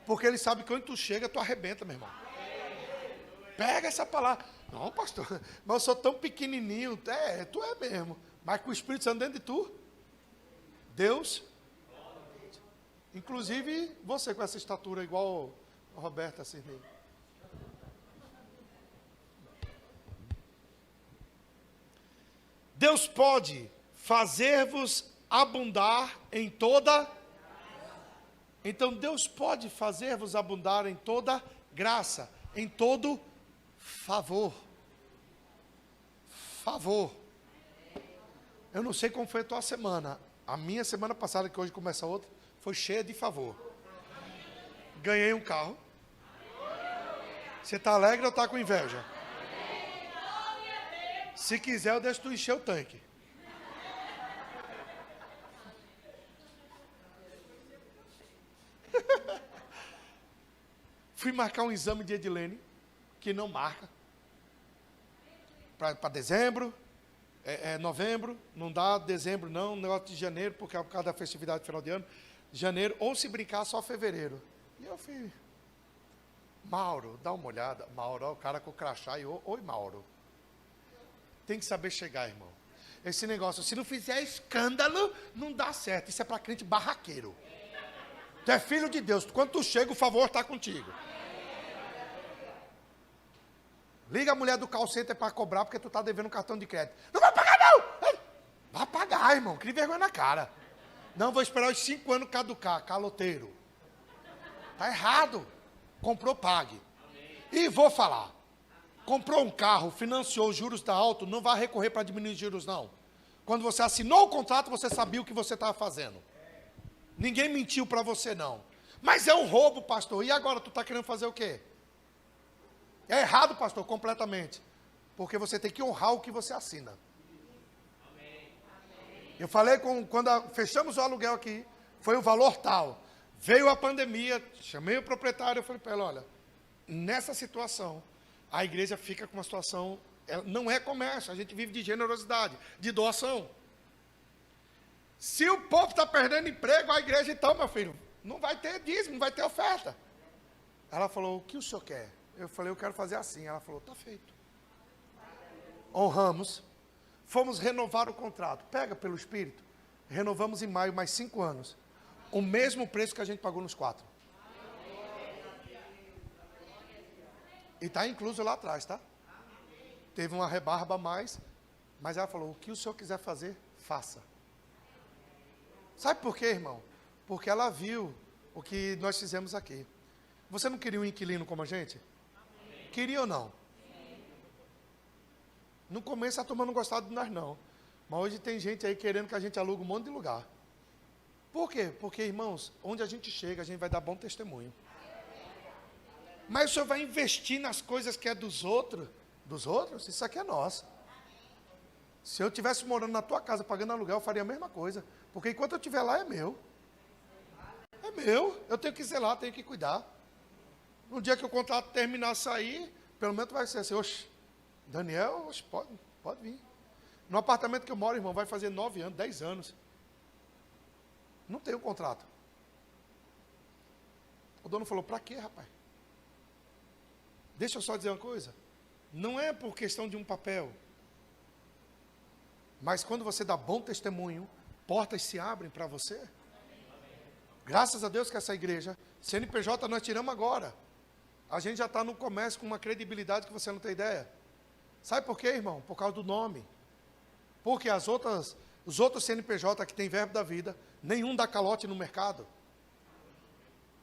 Porque ele sabe que quando tu chega, tu arrebenta, meu irmão. Pega essa palavra. Não, pastor, mas eu sou tão pequenininho. Tu é mesmo. Mas com o Espírito Santo dentro de tu. Deus. Inclusive, você com essa estatura igual a Roberta assim. Deus pode fazer-vos abundar em toda... Então, Deus pode fazer-vos abundar em toda graça, em todo favor. Favor. Eu não sei como foi a tua semana. A minha semana passada, que hoje começa outra, foi cheia de favor. Ganhei um carro. Você está alegre ou está com inveja? Se quiser, eu deixo tu encher o tanque. Fui marcar um exame de Edilene, que não marca. Para dezembro, novembro, não dá, dezembro não, negócio de janeiro, porque é por causa da festividade de final de ano. Janeiro, ou se brincar, só fevereiro. E eu fui, Mauro, dá uma olhada. Mauro, ó, o cara com o crachá, e oi, Mauro. Tem que saber chegar, irmão. Esse negócio, se não fizer escândalo, não dá certo. Isso é para crente barraqueiro. Tu é filho de Deus. Quando tu chega, o favor está contigo. Liga a mulher do call center para cobrar porque tu está devendo um cartão de crédito. Não vai pagar não! Vai pagar, irmão, cria vergonha na cara. Não, vou esperar os 5 anos caducar, caloteiro. Tá errado. Comprou, pague. E vou falar. Comprou um carro, financiou, os juros está alto, não vai recorrer para diminuir os juros não. Quando você assinou o contrato, você sabia o que você estava fazendo. Ninguém mentiu para você não. Mas é um roubo, pastor. E agora, tu está querendo fazer o quê? É errado, pastor, completamente. Porque você tem que honrar o que você assina. Eu falei quando fechamos o aluguel aqui, foi o valor tal. Veio a pandemia, chamei o proprietário, eu falei para ele, olha, nessa situação, a igreja fica com uma situação, não é comércio, a gente vive de generosidade, de doação. Se o povo está perdendo emprego, a igreja então, meu filho, não vai ter dízimo, não vai ter oferta. Ela falou, o que o senhor quer? Eu falei, eu quero fazer assim. Ela falou, está feito. Honramos, fomos renovar o contrato. Pega pelo Espírito, renovamos em maio mais 5 anos. O mesmo preço que a gente pagou nos 4. E está incluso lá atrás, tá? Teve uma rebarba a mais, mas ela falou, o que o senhor quiser fazer, faça. Sabe por quê, irmão? Porque ela viu o que nós fizemos aqui. Você não queria um inquilino como a gente? Queria ou não? No começo a turma não gostava de nós não. Mas hoje tem gente aí querendo que a gente alugue um monte de lugar. Por quê? Porque, irmãos, onde a gente chega, a gente vai dar bom testemunho. Mas o senhor vai investir nas coisas que é dos outros? Dos outros? Isso aqui é nosso. Se eu estivesse morando na tua casa, pagando aluguel, eu faria a mesma coisa. Porque enquanto eu estiver lá, é meu. É meu. Eu tenho que zelar, tenho que cuidar. No dia que o contrato terminar, sair, pelo menos vai ser assim, oxe, Daniel, oxe, pode vir. No apartamento que eu moro, irmão, vai fazer 9 anos, 10 anos. Não tem um contrato. O dono falou, para quê, rapaz? Deixa eu só dizer uma coisa. Não é por questão de um papel. Mas quando você dá bom testemunho, portas se abrem para você. Graças a Deus que essa igreja, CNPJ nós tiramos agora. A gente já está no comércio com uma credibilidade que você não tem ideia. Sabe por quê, irmão? Por causa do nome. Porque os outros CNPJ que tem verbo da vida, nenhum dá calote no mercado.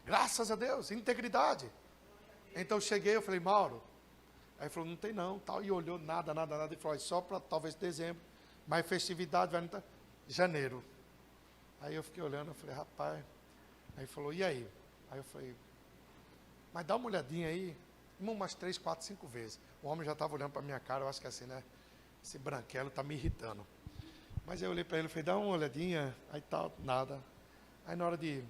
Graças a Deus, integridade. Então eu cheguei, eu falei, Mauro. Aí ele falou, não tem não, tal. E olhou, nada. E falou, só para talvez dezembro. Mas festividade vai no janeiro. Aí eu fiquei olhando, eu falei, rapaz. Aí ele falou, e aí? Aí eu falei, mas dá uma olhadinha aí. Umas 3, 4, 5 vezes. O homem já estava olhando para a minha cara, eu acho que assim, né? Esse branquelo está me irritando. Mas aí eu olhei para ele e falei, dá uma olhadinha. Aí tal, nada. Aí na hora de ir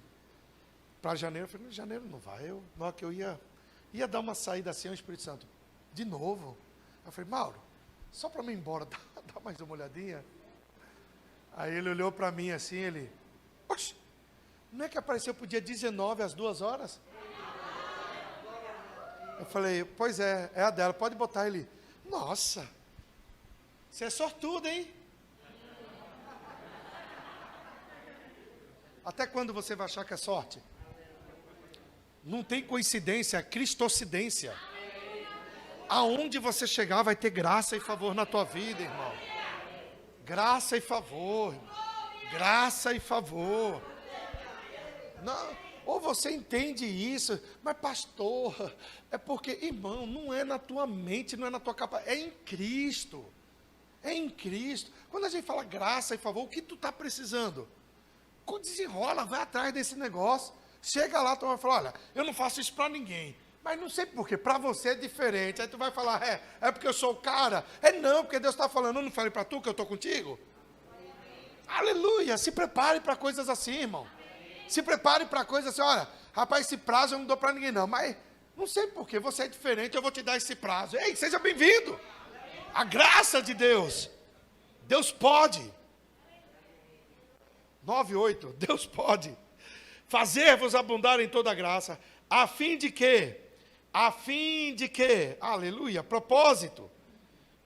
para janeiro, eu falei, janeiro não vai. Na hora que eu ia dar uma saída assim, o Espírito Santo, de novo. Eu falei, Mauro, só para mim ir embora, dá mais uma olhadinha. Aí ele olhou para mim assim, ele, oxe, não é que apareceu para o dia 19 às 2 horas? Eu falei, pois é a dela, pode botar. Ele, nossa, você é sortudo, hein? Até quando você vai achar que é sorte? Não tem coincidência, é cristocidência. Aonde você chegar vai ter graça e favor na tua vida, irmão. Graça e favor. Graça e favor. Não, ou você entende isso, mas pastor, é porque, irmão, não é na tua mente, não é na tua capacidade, é em Cristo. É em Cristo. Quando a gente fala graça e favor, o que tu está precisando? Desenrola, vai atrás desse negócio. Chega lá, tu vai falar, olha, eu não faço isso para ninguém. Mas não sei por quê, para você é diferente. Aí tu vai falar, é porque eu sou o cara. Não, porque Deus está falando, eu não falei para tu que eu estou contigo? Aleluia, se prepare para coisas assim, irmão. Se prepare para coisas assim, olha, rapaz, esse prazo eu não dou para ninguém não. Mas não sei por quê, você é diferente, eu vou te dar esse prazo. Ei, seja bem-vindo. A graça de Deus. Deus pode. 9:8, Deus pode fazer-vos abundar em toda graça, a fim de que, aleluia, propósito,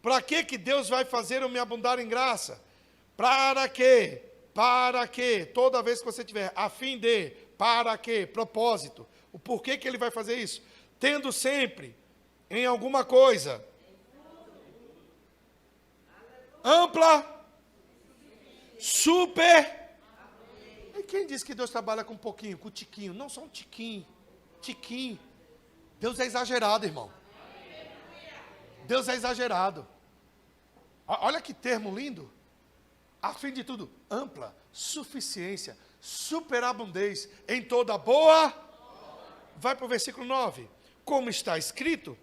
para que Deus vai fazer eu me abundar em graça? Para que, toda vez que você tiver, a fim de, para que, propósito, o porquê que Ele vai fazer isso? Tendo sempre, em alguma coisa, ampla, super. E quem disse que Deus trabalha com um pouquinho, com um tiquinho? Não, só um tiquinho. Tiquinho. Deus é exagerado, irmão. Deus é exagerado. Olha que termo lindo. A fim de tudo, ampla, suficiência, superabundez em toda boa. Vai para o versículo 9. Como está escrito,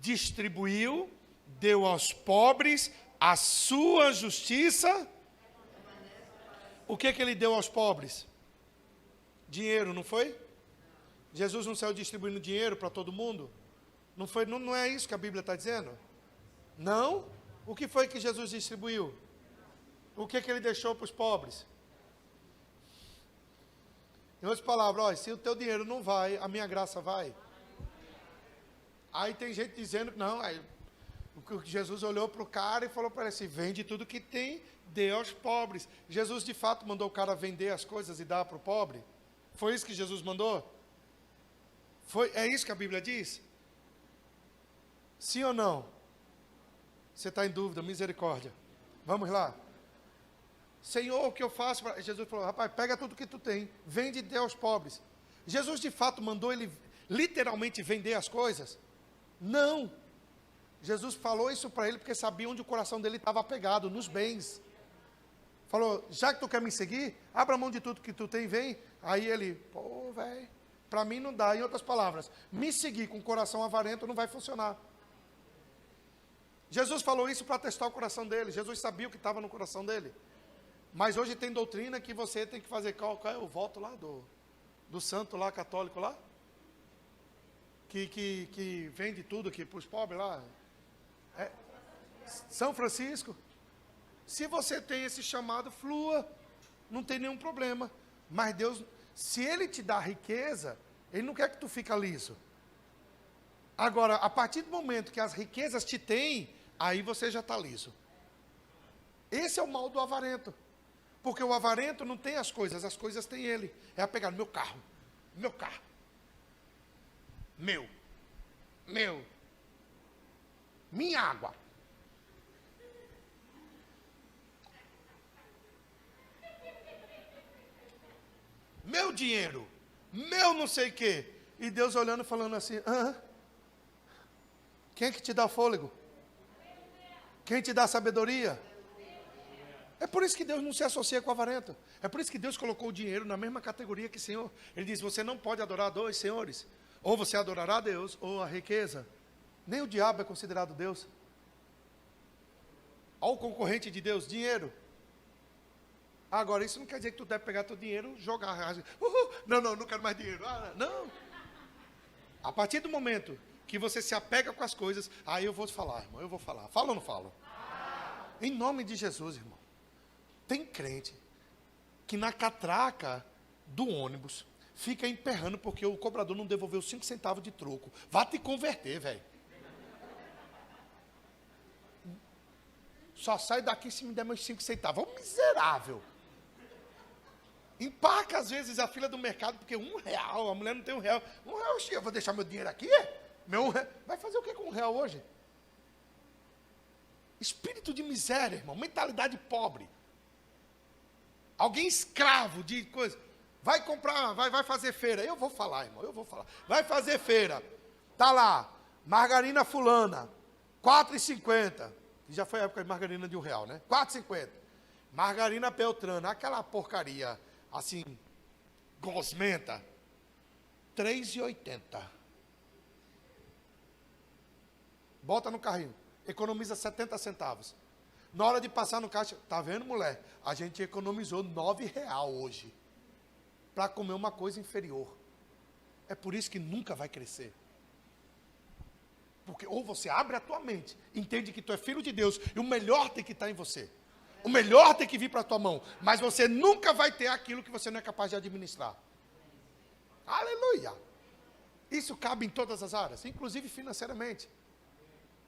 distribuiu, deu aos pobres a sua justiça. O que ele deu aos pobres? Dinheiro, não foi? Jesus não saiu distribuindo dinheiro para todo mundo? Não foi? Não é isso que a Bíblia está dizendo? Não? O que foi que Jesus distribuiu? O que ele deixou para os pobres? Em outras palavras, olha, se o teu dinheiro não vai, a minha graça vai. Aí tem gente dizendo que não, aí, Jesus olhou para o cara e falou para ele assim, vende tudo que tem, dê aos pobres. Jesus de fato mandou o cara vender as coisas e dar para o pobre? Foi isso que Jesus mandou? É isso que a Bíblia diz? Sim ou não? Você está em dúvida, misericórdia. Vamos lá. Senhor, o que eu faço? Jesus falou, rapaz, pega tudo que tu tem, vende e dê aos pobres. Jesus de fato mandou ele literalmente vender as coisas? Não. Jesus falou isso para ele porque sabia onde o coração dele estava apegado, nos bens. Falou, já que tu quer me seguir, abra mão de tudo que tu tem, vem. Aí ele, pô, velho, para mim não dá. Em outras palavras, me seguir com o coração avarento não vai funcionar. Jesus falou isso para testar o coração dele. Jesus sabia o que estava no coração dele. Mas hoje tem doutrina que você tem que fazer, qual é o voto lá do santo lá, católico lá? Que vende tudo aqui para os pobres lá. É, São Francisco. Se você tem esse chamado, flua. Não tem nenhum problema. Mas Deus, se Ele te dá riqueza, Ele não quer que tu fique liso. Agora, a partir do momento que as riquezas te têm, aí você já está liso. Esse é o mal do avarento. Porque o avarento não tem as coisas têm ele. É apegar no meu carro. Meu. Minha água. Meu dinheiro. Meu não sei o quê. E Deus olhando e falando assim, quem é que te dá fôlego? Quem te dá sabedoria? É por isso que Deus não se associa com o avarento. É por isso que Deus colocou o dinheiro na mesma categoria que o Senhor. Ele diz, você não pode adorar dois senhores. Ou você adorará a Deus, ou a riqueza. Nem o diabo é considerado Deus. Olha o concorrente de Deus, dinheiro. Agora, isso não quer dizer que tu deve pegar teu dinheiro e jogar. Não quero mais dinheiro. Não. A partir do momento que você se apega com as coisas, aí eu vou falar, irmão, eu vou falar. Falo ou não falo? Em nome de Jesus, irmão. Tem crente que na catraca do ônibus fica emperrando porque o cobrador não devolveu 5 centavos de troco. Vá te converter, velho. Só sai daqui se me der meus 5 centavos. É um miserável. Empaca às vezes a fila do mercado porque R$1, a mulher não tem R$1. R$1, eu vou deixar meu dinheiro aqui? Meu R$1. Vai fazer o que com R$1 hoje? Espírito de miséria, irmão. Mentalidade pobre. Alguém escravo de coisa. Vai comprar, vai fazer feira. Eu vou falar, irmão, eu vou falar. Vai fazer feira. Tá lá, margarina fulana, R$4,50. Já foi a época de margarina de R$1, né? R$4,50. Margarina Beltrana, aquela porcaria, assim, gosmenta, R$3,80. Bota no carrinho, economiza 70 centavos. Na hora de passar no caixa, tá vendo, mulher? A gente economizou R$9 hoje para comer uma coisa inferior. É por isso que nunca vai crescer. Porque ou você abre a tua mente, entende que tu é filho de Deus e o melhor tem que estar em você. O melhor tem que vir para a tua mão, mas você nunca vai ter aquilo que você não é capaz de administrar. Aleluia! Isso cabe em todas as áreas, inclusive financeiramente.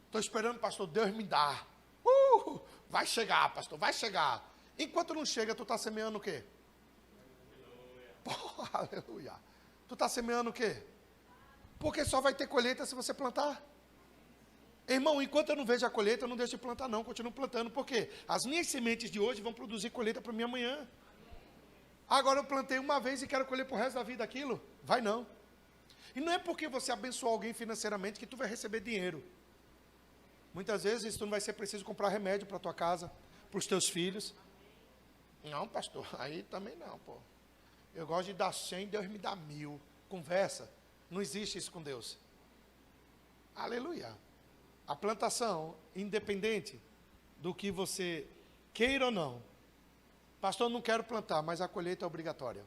Estou esperando, pastor, Deus me dá. Vai chegar, pastor, vai chegar. Enquanto não chega, tu está semeando o quê? Aleluia. Tu está semeando o quê? Porque só vai ter colheita se você plantar. Irmão, enquanto eu não vejo a colheita, eu não deixo de plantar não, continuo plantando. Por quê? As minhas sementes de hoje vão produzir colheita para mim amanhã. Agora eu plantei uma vez e quero colher para o resto da vida aquilo? Vai não. E não é porque você abençoou alguém financeiramente que tu vai receber dinheiro. Muitas vezes tu não vai ser preciso comprar remédio para tua casa, para os teus filhos. Não, pastor, aí também não, pô. Eu gosto de dar 100, Deus me dá 1000. Conversa. Não existe isso com Deus. Aleluia. A plantação, independente do que você queira ou não. Pastor, eu não quero plantar, mas a colheita é obrigatória.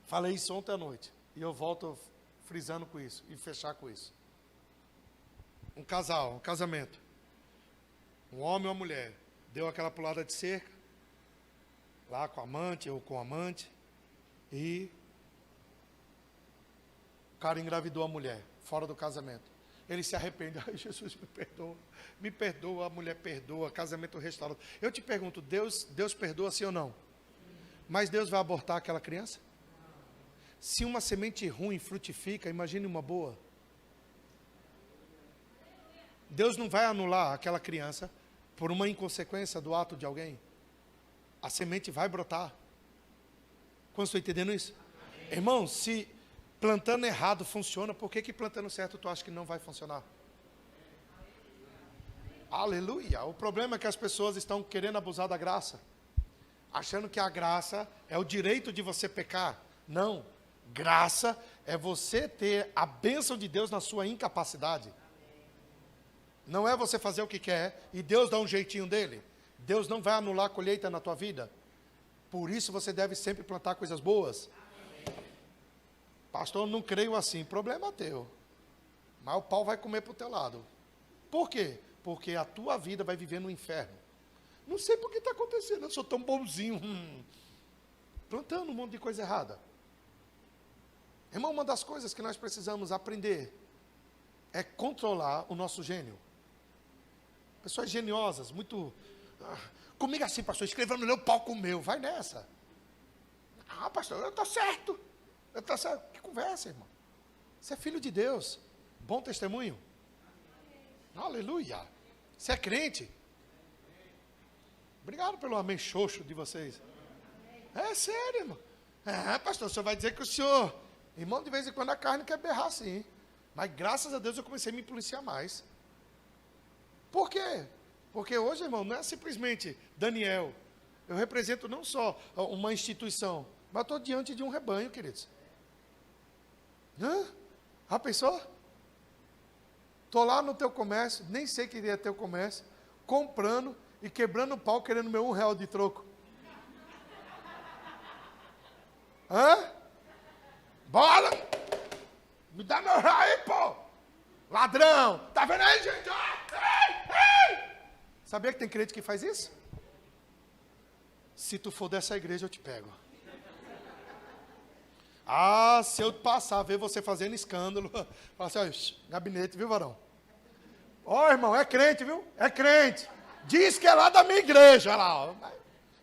Falei isso ontem à noite. E eu volto frisando com isso. E fechar com isso. Um casal, um casamento. Um homem ou uma mulher. Deu aquela pulada de cerca. Lá com a amante ou com o amante. E o cara engravidou a mulher. Fora do casamento. Ele se arrepende. Ai, Jesus, me perdoa. Me perdoa, a mulher perdoa. Casamento restaurado. Eu te pergunto, Deus perdoa sim ou não? Mas Deus vai abortar aquela criança? Se uma semente ruim frutifica, imagine uma boa. Deus não vai anular aquela criança por uma inconsequência do ato de alguém. A semente vai brotar. Quando estou entendendo isso? Irmão, se plantando errado funciona, por que plantando certo tu acha que não vai funcionar? Aleluia. O problema é que as pessoas estão querendo abusar da graça. Achando que a graça é o direito de você pecar. Não. Graça é você ter a bênção de Deus na sua incapacidade. Não é você fazer o que quer e Deus dá um jeitinho dele. Deus não vai anular a colheita na tua vida. Por isso você deve sempre plantar coisas boas. Pastor, eu não creio assim. Problema teu. Mas o pau vai comer para o teu lado. Por quê? Porque a tua vida vai viver no inferno. Não sei por que está acontecendo. Eu sou tão bonzinho. Plantando um monte de coisa errada. Irmão, uma das coisas que nós precisamos aprender é controlar o nosso gênio. Pessoas geniosas, muito... comigo assim, pastor, escrevendo no meu pau comeu. Vai nessa. Ah, pastor, eu estou certo. Eu estou certo. Que conversa, irmão. Você é filho de Deus. Bom testemunho. Aleluia. Você é crente. Obrigado pelo amém xoxo de vocês. É sério, irmão. Pastor, o senhor vai dizer que o senhor... Irmão, de vez em quando a carne quer berrar sim. Mas graças a Deus eu comecei a me policiar mais. Por quê? Porque hoje, irmão, não é simplesmente Daniel. Eu represento não só uma instituição, mas estou diante de um rebanho, queridos. Já pensou? Estou lá no teu comércio, nem sei que é teu comércio, comprando e quebrando o pau, querendo meu R$1 de troco. Bora! Me dá meu R$1 aí, pô! Ladrão! Tá vendo aí, gente? Ei! Sabia que tem crente que faz isso? Se tu for dessa igreja, eu te pego. Se eu passar a ver você fazendo escândalo, fala assim, ó, gabinete, viu, varão? Irmão, é crente, viu? É crente. Diz que é lá da minha igreja, olha lá. Ó.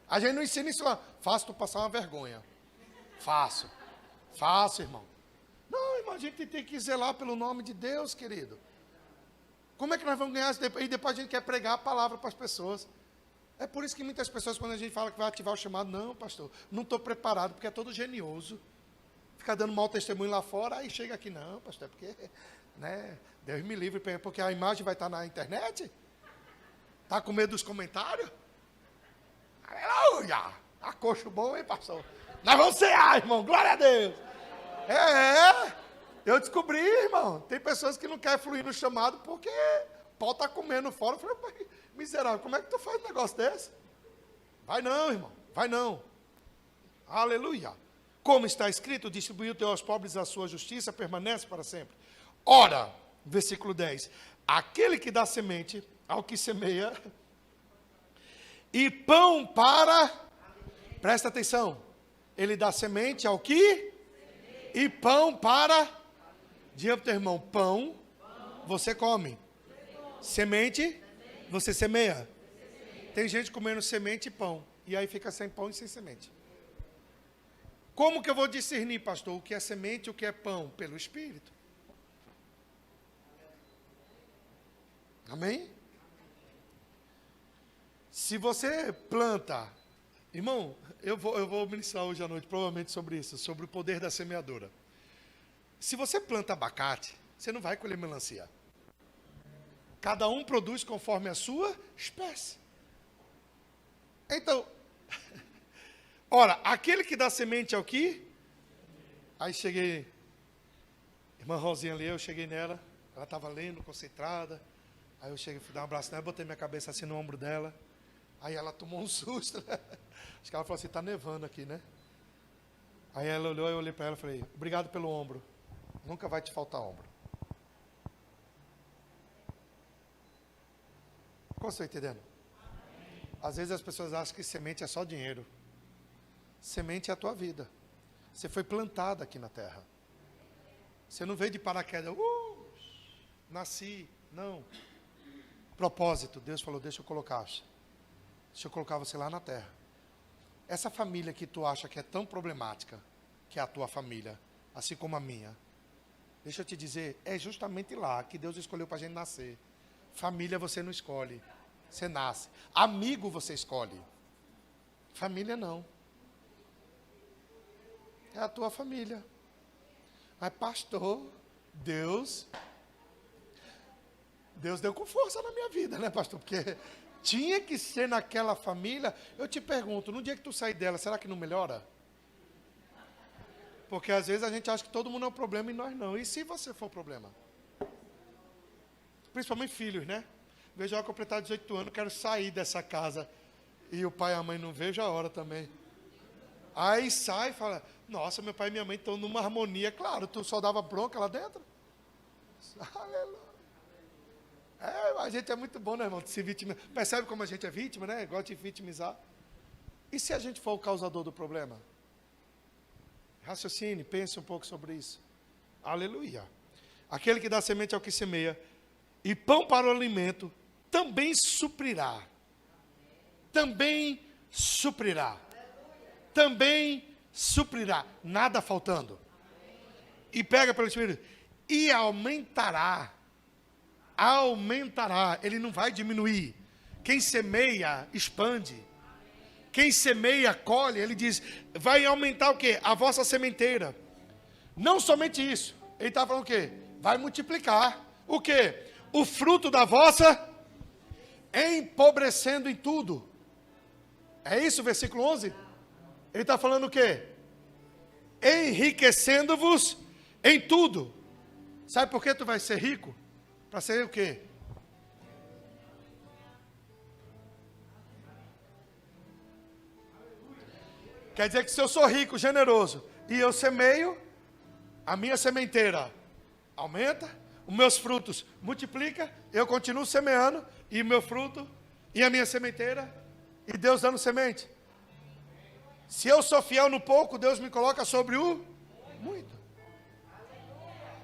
A gente não ensina isso lá. Faço tu passar uma vergonha. Faço, irmão. Não, irmão, a gente tem que zelar pelo nome de Deus, querido. Como é que nós vamos ganhar isso depois? E depois a gente quer pregar a palavra para as pessoas. É por isso que muitas pessoas, quando a gente fala que vai ativar o chamado, não, pastor, não estou preparado, porque é todo genioso. Fica dando mau testemunho lá fora, aí chega aqui, não, pastor, é porque, né, Deus me livre, porque a imagem vai estar na internet. Está com medo dos comentários? Aleluia! Acocho bom, hein, pastor? Nós vamos cear, irmão, glória a Deus. Eu descobri, irmão, tem pessoas que não querem fluir no chamado porque o pau está comendo fora. Eu falei, miserável, como é que tu faz um negócio desse? Vai não, irmão, vai não. Aleluia. Como está escrito, distribuiu teu aos pobres a sua justiça, permanece para sempre. Ora, versículo 10, aquele que dá semente ao que semeia, e pão para, presta atenção, ele dá semente ao que? E pão para, diga para o teu irmão, pão, você come. Semente, você semeia. Tem gente comendo semente e pão, e aí fica sem pão e sem semente. Como que eu vou discernir, pastor, o que é semente e o que é pão? Pelo Espírito. Amém? Se você planta, irmão, eu vou ministrar hoje à noite provavelmente sobre isso, sobre o poder da semeadura. Se você planta abacate, você não vai colher melancia. Cada um produz conforme a sua espécie. Então, ora, aquele que dá semente é o que? Aí cheguei, irmã Rosinha ali, eu cheguei nela, ela estava lendo, concentrada. Aí eu cheguei, fui dar um abraço nela, botei minha cabeça assim no ombro dela. Aí ela tomou um susto, né? Acho que ela falou assim, está nevando aqui, né? Aí ela olhou, eu olhei para ela e falei, obrigado pelo ombro. Nunca vai te faltar ombro. Como você está entendendo? Às vezes as pessoas acham que semente é só dinheiro. Semente é a tua vida. Você foi plantada aqui na terra. Você não veio de paraquedas, nasci. Não. Propósito, Deus falou, deixa eu colocar você lá na terra. Essa família que tu acha que é tão problemática, que é a tua família, assim como a minha, deixa eu te dizer, é justamente lá que Deus escolheu para a gente nascer. Família você não escolhe, você nasce. Amigo você escolhe, família não. É a tua família. Mas pastor, Deus deu com força na minha vida, né, pastor? Porque tinha que ser naquela família. Eu te pergunto, no dia que tu sair dela, será que não melhora? Porque às vezes a gente acha que todo mundo é um problema e nós não. E se você for o problema? Principalmente filhos, né? Vejo eu completar 18 anos, quero sair dessa casa. E o pai e a mãe não vejo a hora também. Aí sai e fala, nossa, meu pai e minha mãe estão numa harmonia. Claro, tu só dava bronca lá dentro. Aleluia. A gente é muito bom, né, irmão, de se vitimizar. Percebe como a gente é vítima, né? Gosta de vitimizar. E se a gente for o causador do problema? Raciocine, pense um pouco sobre isso. Aleluia. Aquele que dá semente ao que semeia, e pão para o alimento, também suprirá. Também suprirá. Também suprirá. Nada faltando. E pega pelo Espírito. E aumentará. Aumentará. Ele não vai diminuir. Quem semeia, expande. Quem semeia, colhe. Ele diz, vai aumentar o quê? A vossa sementeira. Não somente isso. Ele está falando o quê? Vai multiplicar. O quê? O fruto da vossa, empobrecendo em tudo. É isso o versículo 11? Ele está falando o quê? Enriquecendo-vos em tudo. Sabe por que tu vai ser rico? Para ser o quê? Quer dizer que se eu sou rico, generoso, e eu semeio, a minha sementeira aumenta, os meus frutos multiplica, eu continuo semeando, e o meu fruto, e a minha sementeira, e Deus dando semente. Se eu sou fiel no pouco, Deus me coloca sobre o muito.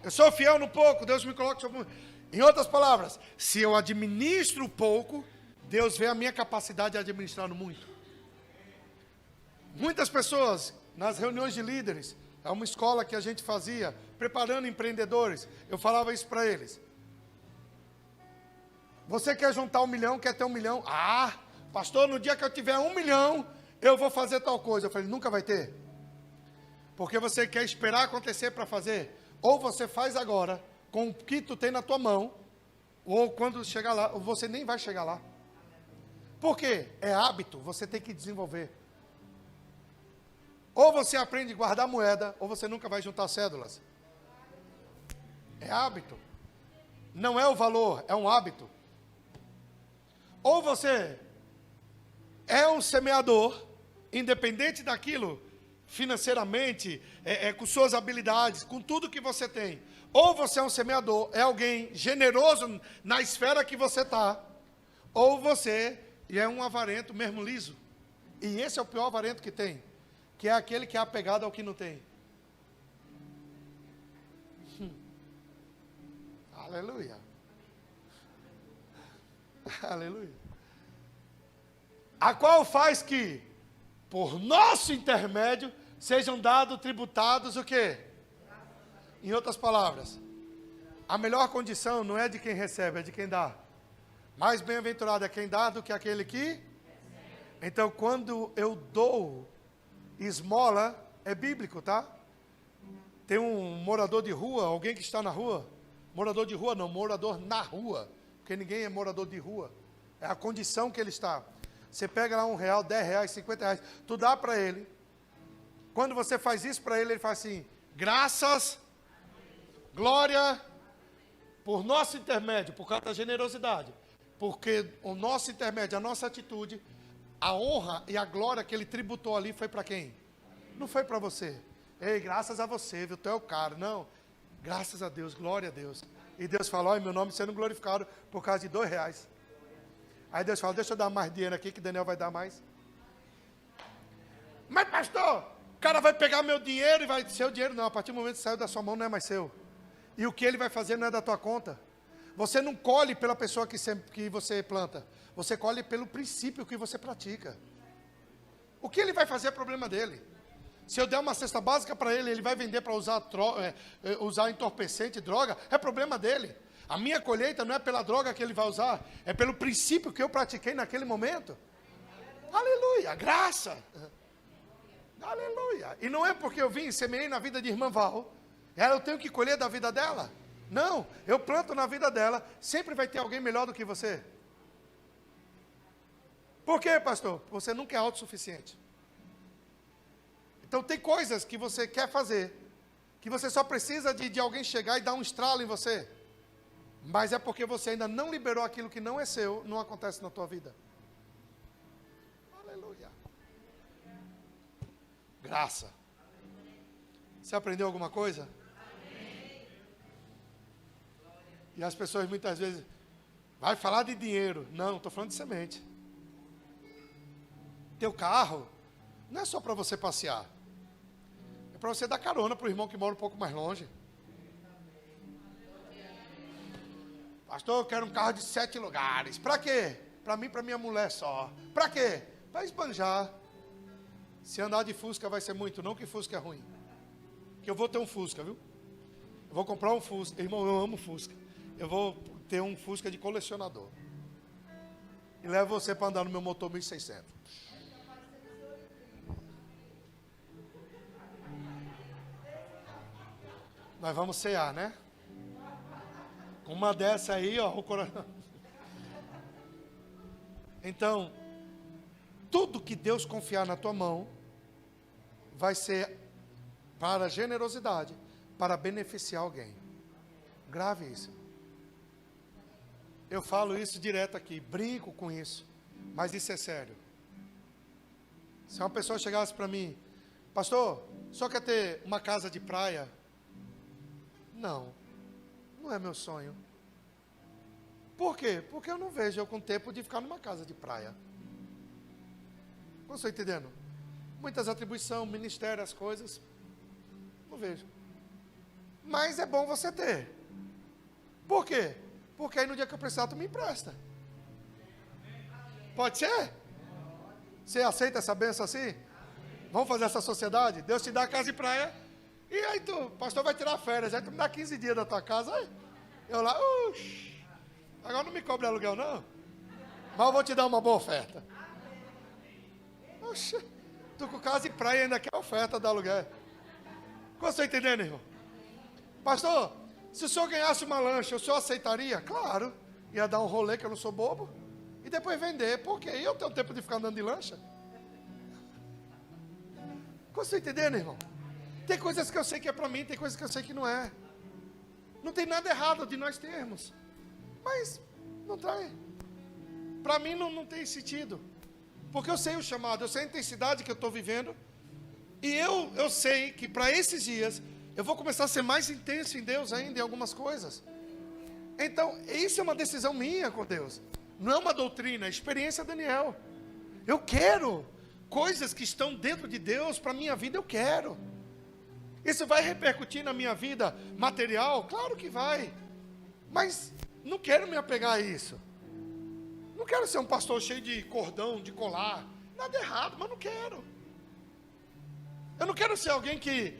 Eu sou fiel no pouco, Deus me coloca sobre o muito. Em outras palavras, se eu administro pouco, Deus vê a minha capacidade de administrar no muito. Muitas pessoas, nas reuniões de líderes, é uma escola que a gente fazia, preparando empreendedores, eu falava isso para eles. Você quer juntar 1 milhão, quer ter 1 milhão? Ah, pastor, no dia que eu tiver 1 milhão, eu vou fazer tal coisa. Eu falei, nunca vai ter. Porque você quer esperar acontecer para fazer. Ou você faz agora, com o que tu tem na tua mão, ou quando chegar lá, ou você nem vai chegar lá. Por quê? É hábito, você tem que desenvolver. Ou você aprende a guardar moeda, ou você nunca vai juntar cédulas. É hábito. Não é o valor, é um hábito. Ou você é um semeador, independente daquilo, financeiramente, com suas habilidades, com tudo que você tem. Ou você é um semeador, é alguém generoso na esfera que você está. Ou você é um avarento mesmo liso. E esse é o pior avarento que tem. Que é aquele que é apegado ao que não tem. Aleluia. Aleluia. A qual faz que, por nosso intermédio, sejam dados, tributados o quê? Em outras palavras, a melhor condição não é de quem recebe, é de quem dá. Mais bem-aventurado é quem dá do que aquele que... Então, quando eu dou esmola, é bíblico, tá? Tem um morador de rua, alguém que está na rua. Morador de rua não, morador na rua. Porque ninguém é morador de rua. É a condição que ele está. Você pega lá R$1, R$10, R$50, tu dá para ele. Quando você faz isso para ele, ele faz assim: graças, glória, por nosso intermédio, por causa da generosidade. Porque o nosso intermédio, a nossa atitude, a honra e a glória que ele tributou ali foi para quem? Não foi para você. Ei, graças a você, viu? Tu é o cara. Não. Graças a Deus, glória a Deus. E Deus fala: olha, meu nome sendo glorificado por causa de R$2. Aí Deus fala: deixa eu dar mais dinheiro aqui, que Daniel vai dar mais. Mas pastor, o cara vai pegar meu dinheiro e vai... Seu dinheiro não, a partir do momento que saiu da sua mão não é mais seu. E o que ele vai fazer não é da tua conta. Você não colhe pela pessoa que você planta. Você colhe pelo princípio que você pratica. O que ele vai fazer é problema dele. Se eu der uma cesta básica para ele, ele vai vender para usar entorpecente, droga, é problema dele. A minha colheita não é pela droga que ele vai usar, é pelo princípio que eu pratiquei naquele momento. Aleluia, graça. Aleluia. E não é porque eu vim e semeei na vida de irmã Val, eu tenho que colher da vida dela. Não, eu planto na vida dela, sempre vai ter alguém melhor do que você. Por quê, pastor? Você nunca é autossuficiente. Então tem coisas que você quer fazer, que você só precisa de alguém chegar e dar um estralo em você. Mas é porque você ainda não liberou aquilo que não é seu, não acontece na tua vida. Aleluia. Graça. Você aprendeu alguma coisa? E as pessoas muitas vezes, vai falar de dinheiro. Não, estou falando de semente. Teu carro não é só para você passear. É para você dar carona para o irmão que mora um pouco mais longe. Pastor, eu quero um carro de 7 lugares. Para quê? Para mim e para minha mulher só. Para quê? Para esbanjar. Se andar de Fusca vai ser muito, não que Fusca é ruim. Que eu vou ter um Fusca, viu? Eu vou comprar um Fusca. Irmão, eu amo Fusca. Eu vou ter um Fusca de colecionador. E levo você para andar no meu motor 1600. Nós vamos cear, né? Uma dessa aí, ó, o coração. Então, tudo que Deus confiar na tua mão vai ser para generosidade, para beneficiar alguém. Grave isso. Eu falo isso direto aqui, brinco com isso, mas isso é sério. Se uma pessoa chegasse para mim: pastor, só quer ter uma casa de praia? Não, não é meu sonho. Por quê? Porque eu não vejo eu com tempo de ficar numa casa de praia. Não estou entendendo? Muitas atribuições, ministério, as coisas, não vejo. Mas é bom você ter. Por quê? Porque aí no dia que eu precisar, tu me empresta. Pode ser? Você aceita essa benção assim? Vamos fazer essa sociedade? Deus te dá a casa de praia. E aí o pastor vai tirar férias. Aí tu me dá 15 dias da tua casa. Aí eu lá, agora não me cobre aluguel não. Mas eu vou te dar uma boa oferta. Oxe, tu com casa de praia ainda quer oferta da aluguel. Você está entendendo, irmão? Pastor, se o senhor ganhasse uma lancha, o senhor aceitaria? Claro. Ia dar um rolê, que eu não sou bobo. E depois vender. Por quê? Eu tenho tempo de ficar andando de lancha. Você está entendendo, irmão? Tem coisas que eu sei que é para mim, tem coisas que eu sei que não é. Não tem nada errado de nós termos. Mas não trai. Para mim não tem sentido. Porque eu sei o chamado, eu sei a intensidade que eu estou vivendo. E eu sei que para esses dias, eu vou começar a ser mais intenso em Deus ainda, em algumas coisas. Então, isso é uma decisão minha com Deus. Não é uma doutrina, é experiência Daniel. Eu quero coisas que estão dentro de Deus para a minha vida, eu quero. Isso vai repercutir na minha vida material? Claro que vai. Mas não quero me apegar a isso. Não quero ser um pastor cheio de cordão, de colar. Nada errado, mas não quero. Eu não quero ser alguém que...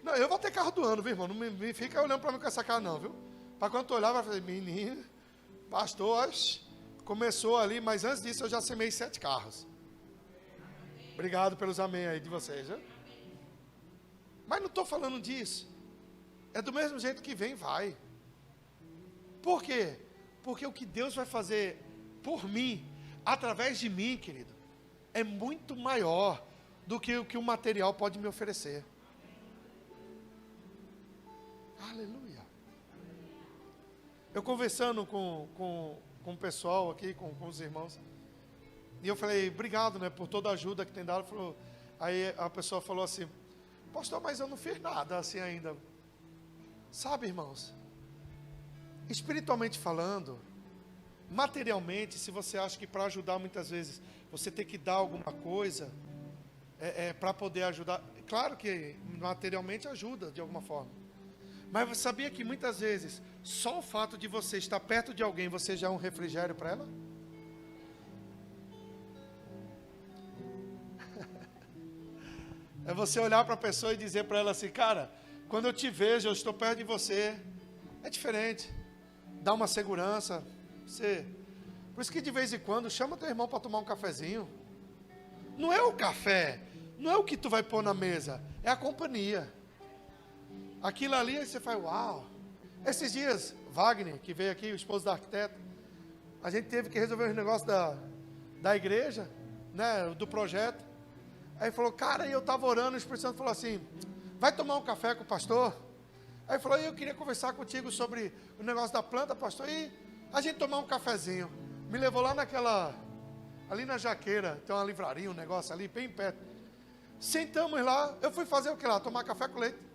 Não, eu vou ter carro do ano, viu, irmão? Não me fica olhando para mim com essa cara não, viu? Para quando tu olhar, vai fazer: menino, pastor, começou ali, mas antes disso eu já semei 7 carros. Obrigado pelos amém aí de vocês, viu? Mas não estou falando disso. É do mesmo jeito que vem, vai. Por quê? Porque o que Deus vai fazer por mim, através de mim, querido, é muito maior do que o que o material pode me oferecer. Aleluia. Eu conversando com o pessoal aqui, com os irmãos, e eu falei, obrigado, né, por toda a ajuda que tem dado. Aí a pessoa falou assim, pastor, mas eu não fiz nada assim ainda. Sabe, irmãos, espiritualmente falando, materialmente, se você acha que para ajudar muitas vezes, você tem que dar alguma coisa, para poder ajudar, claro que materialmente ajuda de alguma forma. Mas você sabia que muitas vezes, só o fato de você estar perto de alguém, você já é um refrigério para ela? É você olhar para a pessoa e dizer para ela assim, cara, quando eu te vejo, eu estou perto de você. É diferente. Dá uma segurança. Por isso que de vez em quando, chama teu irmão para tomar um cafezinho. Não é o café, não é o que tu vai pôr na mesa, é a companhia. Aquilo ali, aí você faz, uau. Esses dias, Wagner, que veio aqui, o esposo da arquiteta, a gente teve que resolver os negócios da igreja, né, do projeto. Aí falou, cara, eu estava orando, o Espírito Santo falou assim, vai tomar um café com o pastor? Aí falou, eu queria conversar contigo sobre o negócio da planta, pastor, e a gente tomar um cafezinho. Me levou lá ali na Jaqueira, tem uma livraria, um negócio ali, bem perto. Sentamos lá, eu fui fazer o que lá? Tomar café com leite.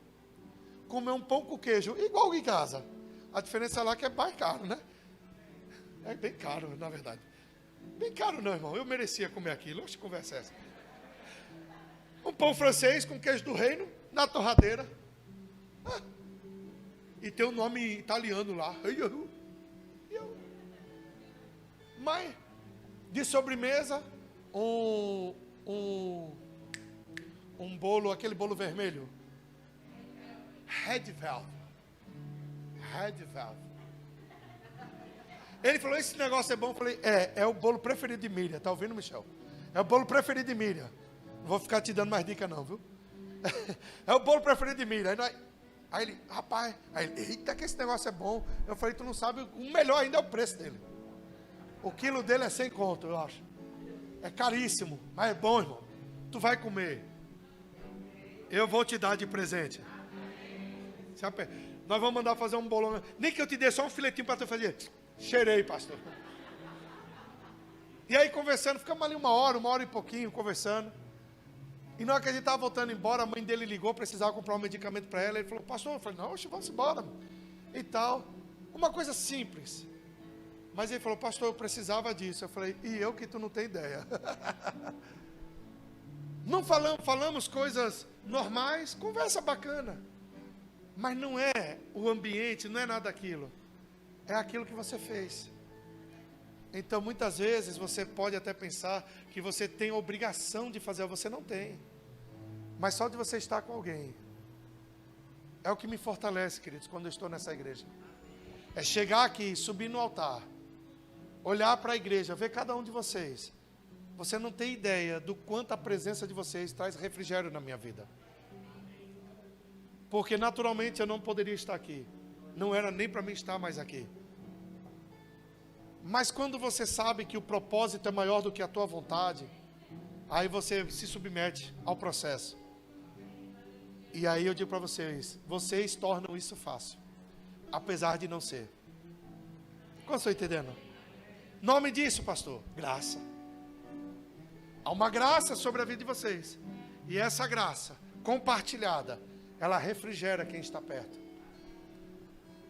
Comer um pão com queijo, igual em casa. A diferença lá é que é mais caro, né? É bem caro, na verdade. Bem caro não, irmão, eu merecia comer aquilo, oxe, conversa essa. Um pão francês com queijo do reino, na torradeira. E tem um nome italiano lá. Mas, de sobremesa, um bolo, aquele bolo vermelho. Red Velvet. Ele falou, esse negócio é bom. Eu falei, é o bolo preferido de Miriam. Tá ouvindo, Michel? É o bolo preferido de Miriam. Não vou ficar te dando mais dica não, viu? É o bolo preferido de Miriam. Aí ele, rapaz, eita que esse negócio é bom. Eu falei, tu não sabe, o melhor ainda é o preço dele. O quilo dele é 100 conto, eu acho. É caríssimo, mas é bom, irmão. Tu vai comer. Eu vou te dar de presente. Nós vamos mandar fazer um bolão. Nem que eu te dê só um filetinho para tu fazer. Cheirei, pastor. E aí conversando, ficamos ali uma hora e pouquinho conversando. E na hora que a gente estava voltando embora, a mãe dele ligou, precisava comprar um medicamento para ela. Ele falou, pastor, eu falei, não, vamos embora. E tal. Uma coisa simples. Mas ele falou, pastor, eu precisava disso. Eu falei, e eu que tu não tem ideia. Não falamos coisas normais, conversa bacana. Mas não é o ambiente, não é nada daquilo. É aquilo que você fez. Então, muitas vezes, você pode até pensar que você tem a obrigação de fazer, você não tem. Mas só de você estar com alguém, é o que me fortalece, queridos, quando eu estou nessa igreja. É chegar aqui, subir no altar, olhar para a igreja, ver cada um de vocês. Você não tem ideia do quanto a presença de vocês traz refrigério na minha vida. Porque naturalmente eu não poderia estar aqui. Não era nem para mim estar mais aqui. Mas quando você sabe que o propósito é maior do que a tua vontade, aí você se submete ao processo. E aí eu digo para vocês tornam isso fácil. Apesar de não ser. Como estou entendendo? Nome disso, pastor? Graça. Há uma graça sobre a vida de vocês. E essa graça, compartilhada, ela refrigera quem está perto.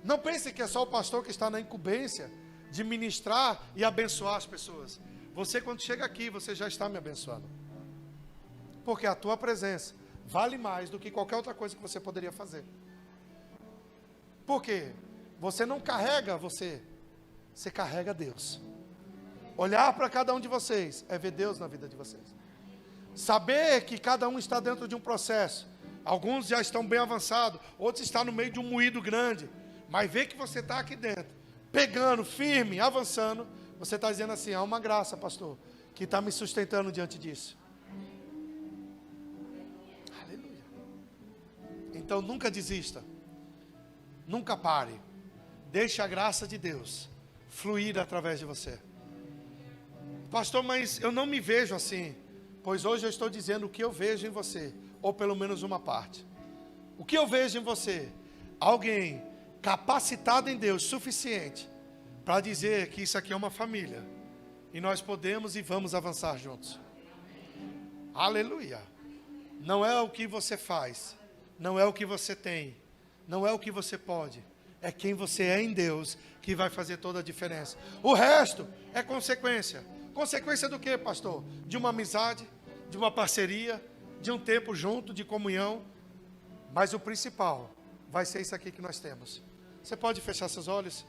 Não pense que é só o pastor que está na incumbência de ministrar e abençoar as pessoas. Você, quando chega aqui, você já está me abençoando. Porque a tua presença vale mais do que qualquer outra coisa que você poderia fazer. Por quê? Você não carrega você carrega Deus. Olhar para cada um de vocês é ver Deus na vida de vocês. Saber que cada um está dentro de um processo. Alguns já estão bem avançados, outros estão no meio de um moído grande. Mas ver que você está aqui dentro, pegando, firme, avançando, Você está dizendo assim, há uma graça, pastor, que está me sustentando diante disso. Aleluia. Então nunca desista. Nunca pare. Deixe a graça de Deus fluir através de você. Pastor, mas eu não me vejo assim. Pois hoje eu estou dizendo o que eu vejo em você, ou pelo menos uma parte. O que eu vejo em você? Alguém capacitado em Deus suficiente para dizer que isso aqui é uma família. E nós podemos e vamos avançar juntos. Aleluia. Não é o que você faz, não é o que você tem, não é o que você pode. É quem você é em Deus que vai fazer toda a diferença. O resto é consequência. Consequência do quê, pastor? De uma amizade, de uma parceria, de um tempo junto, de comunhão. Mas o principal vai ser isso aqui que nós temos. Você pode fechar seus olhos?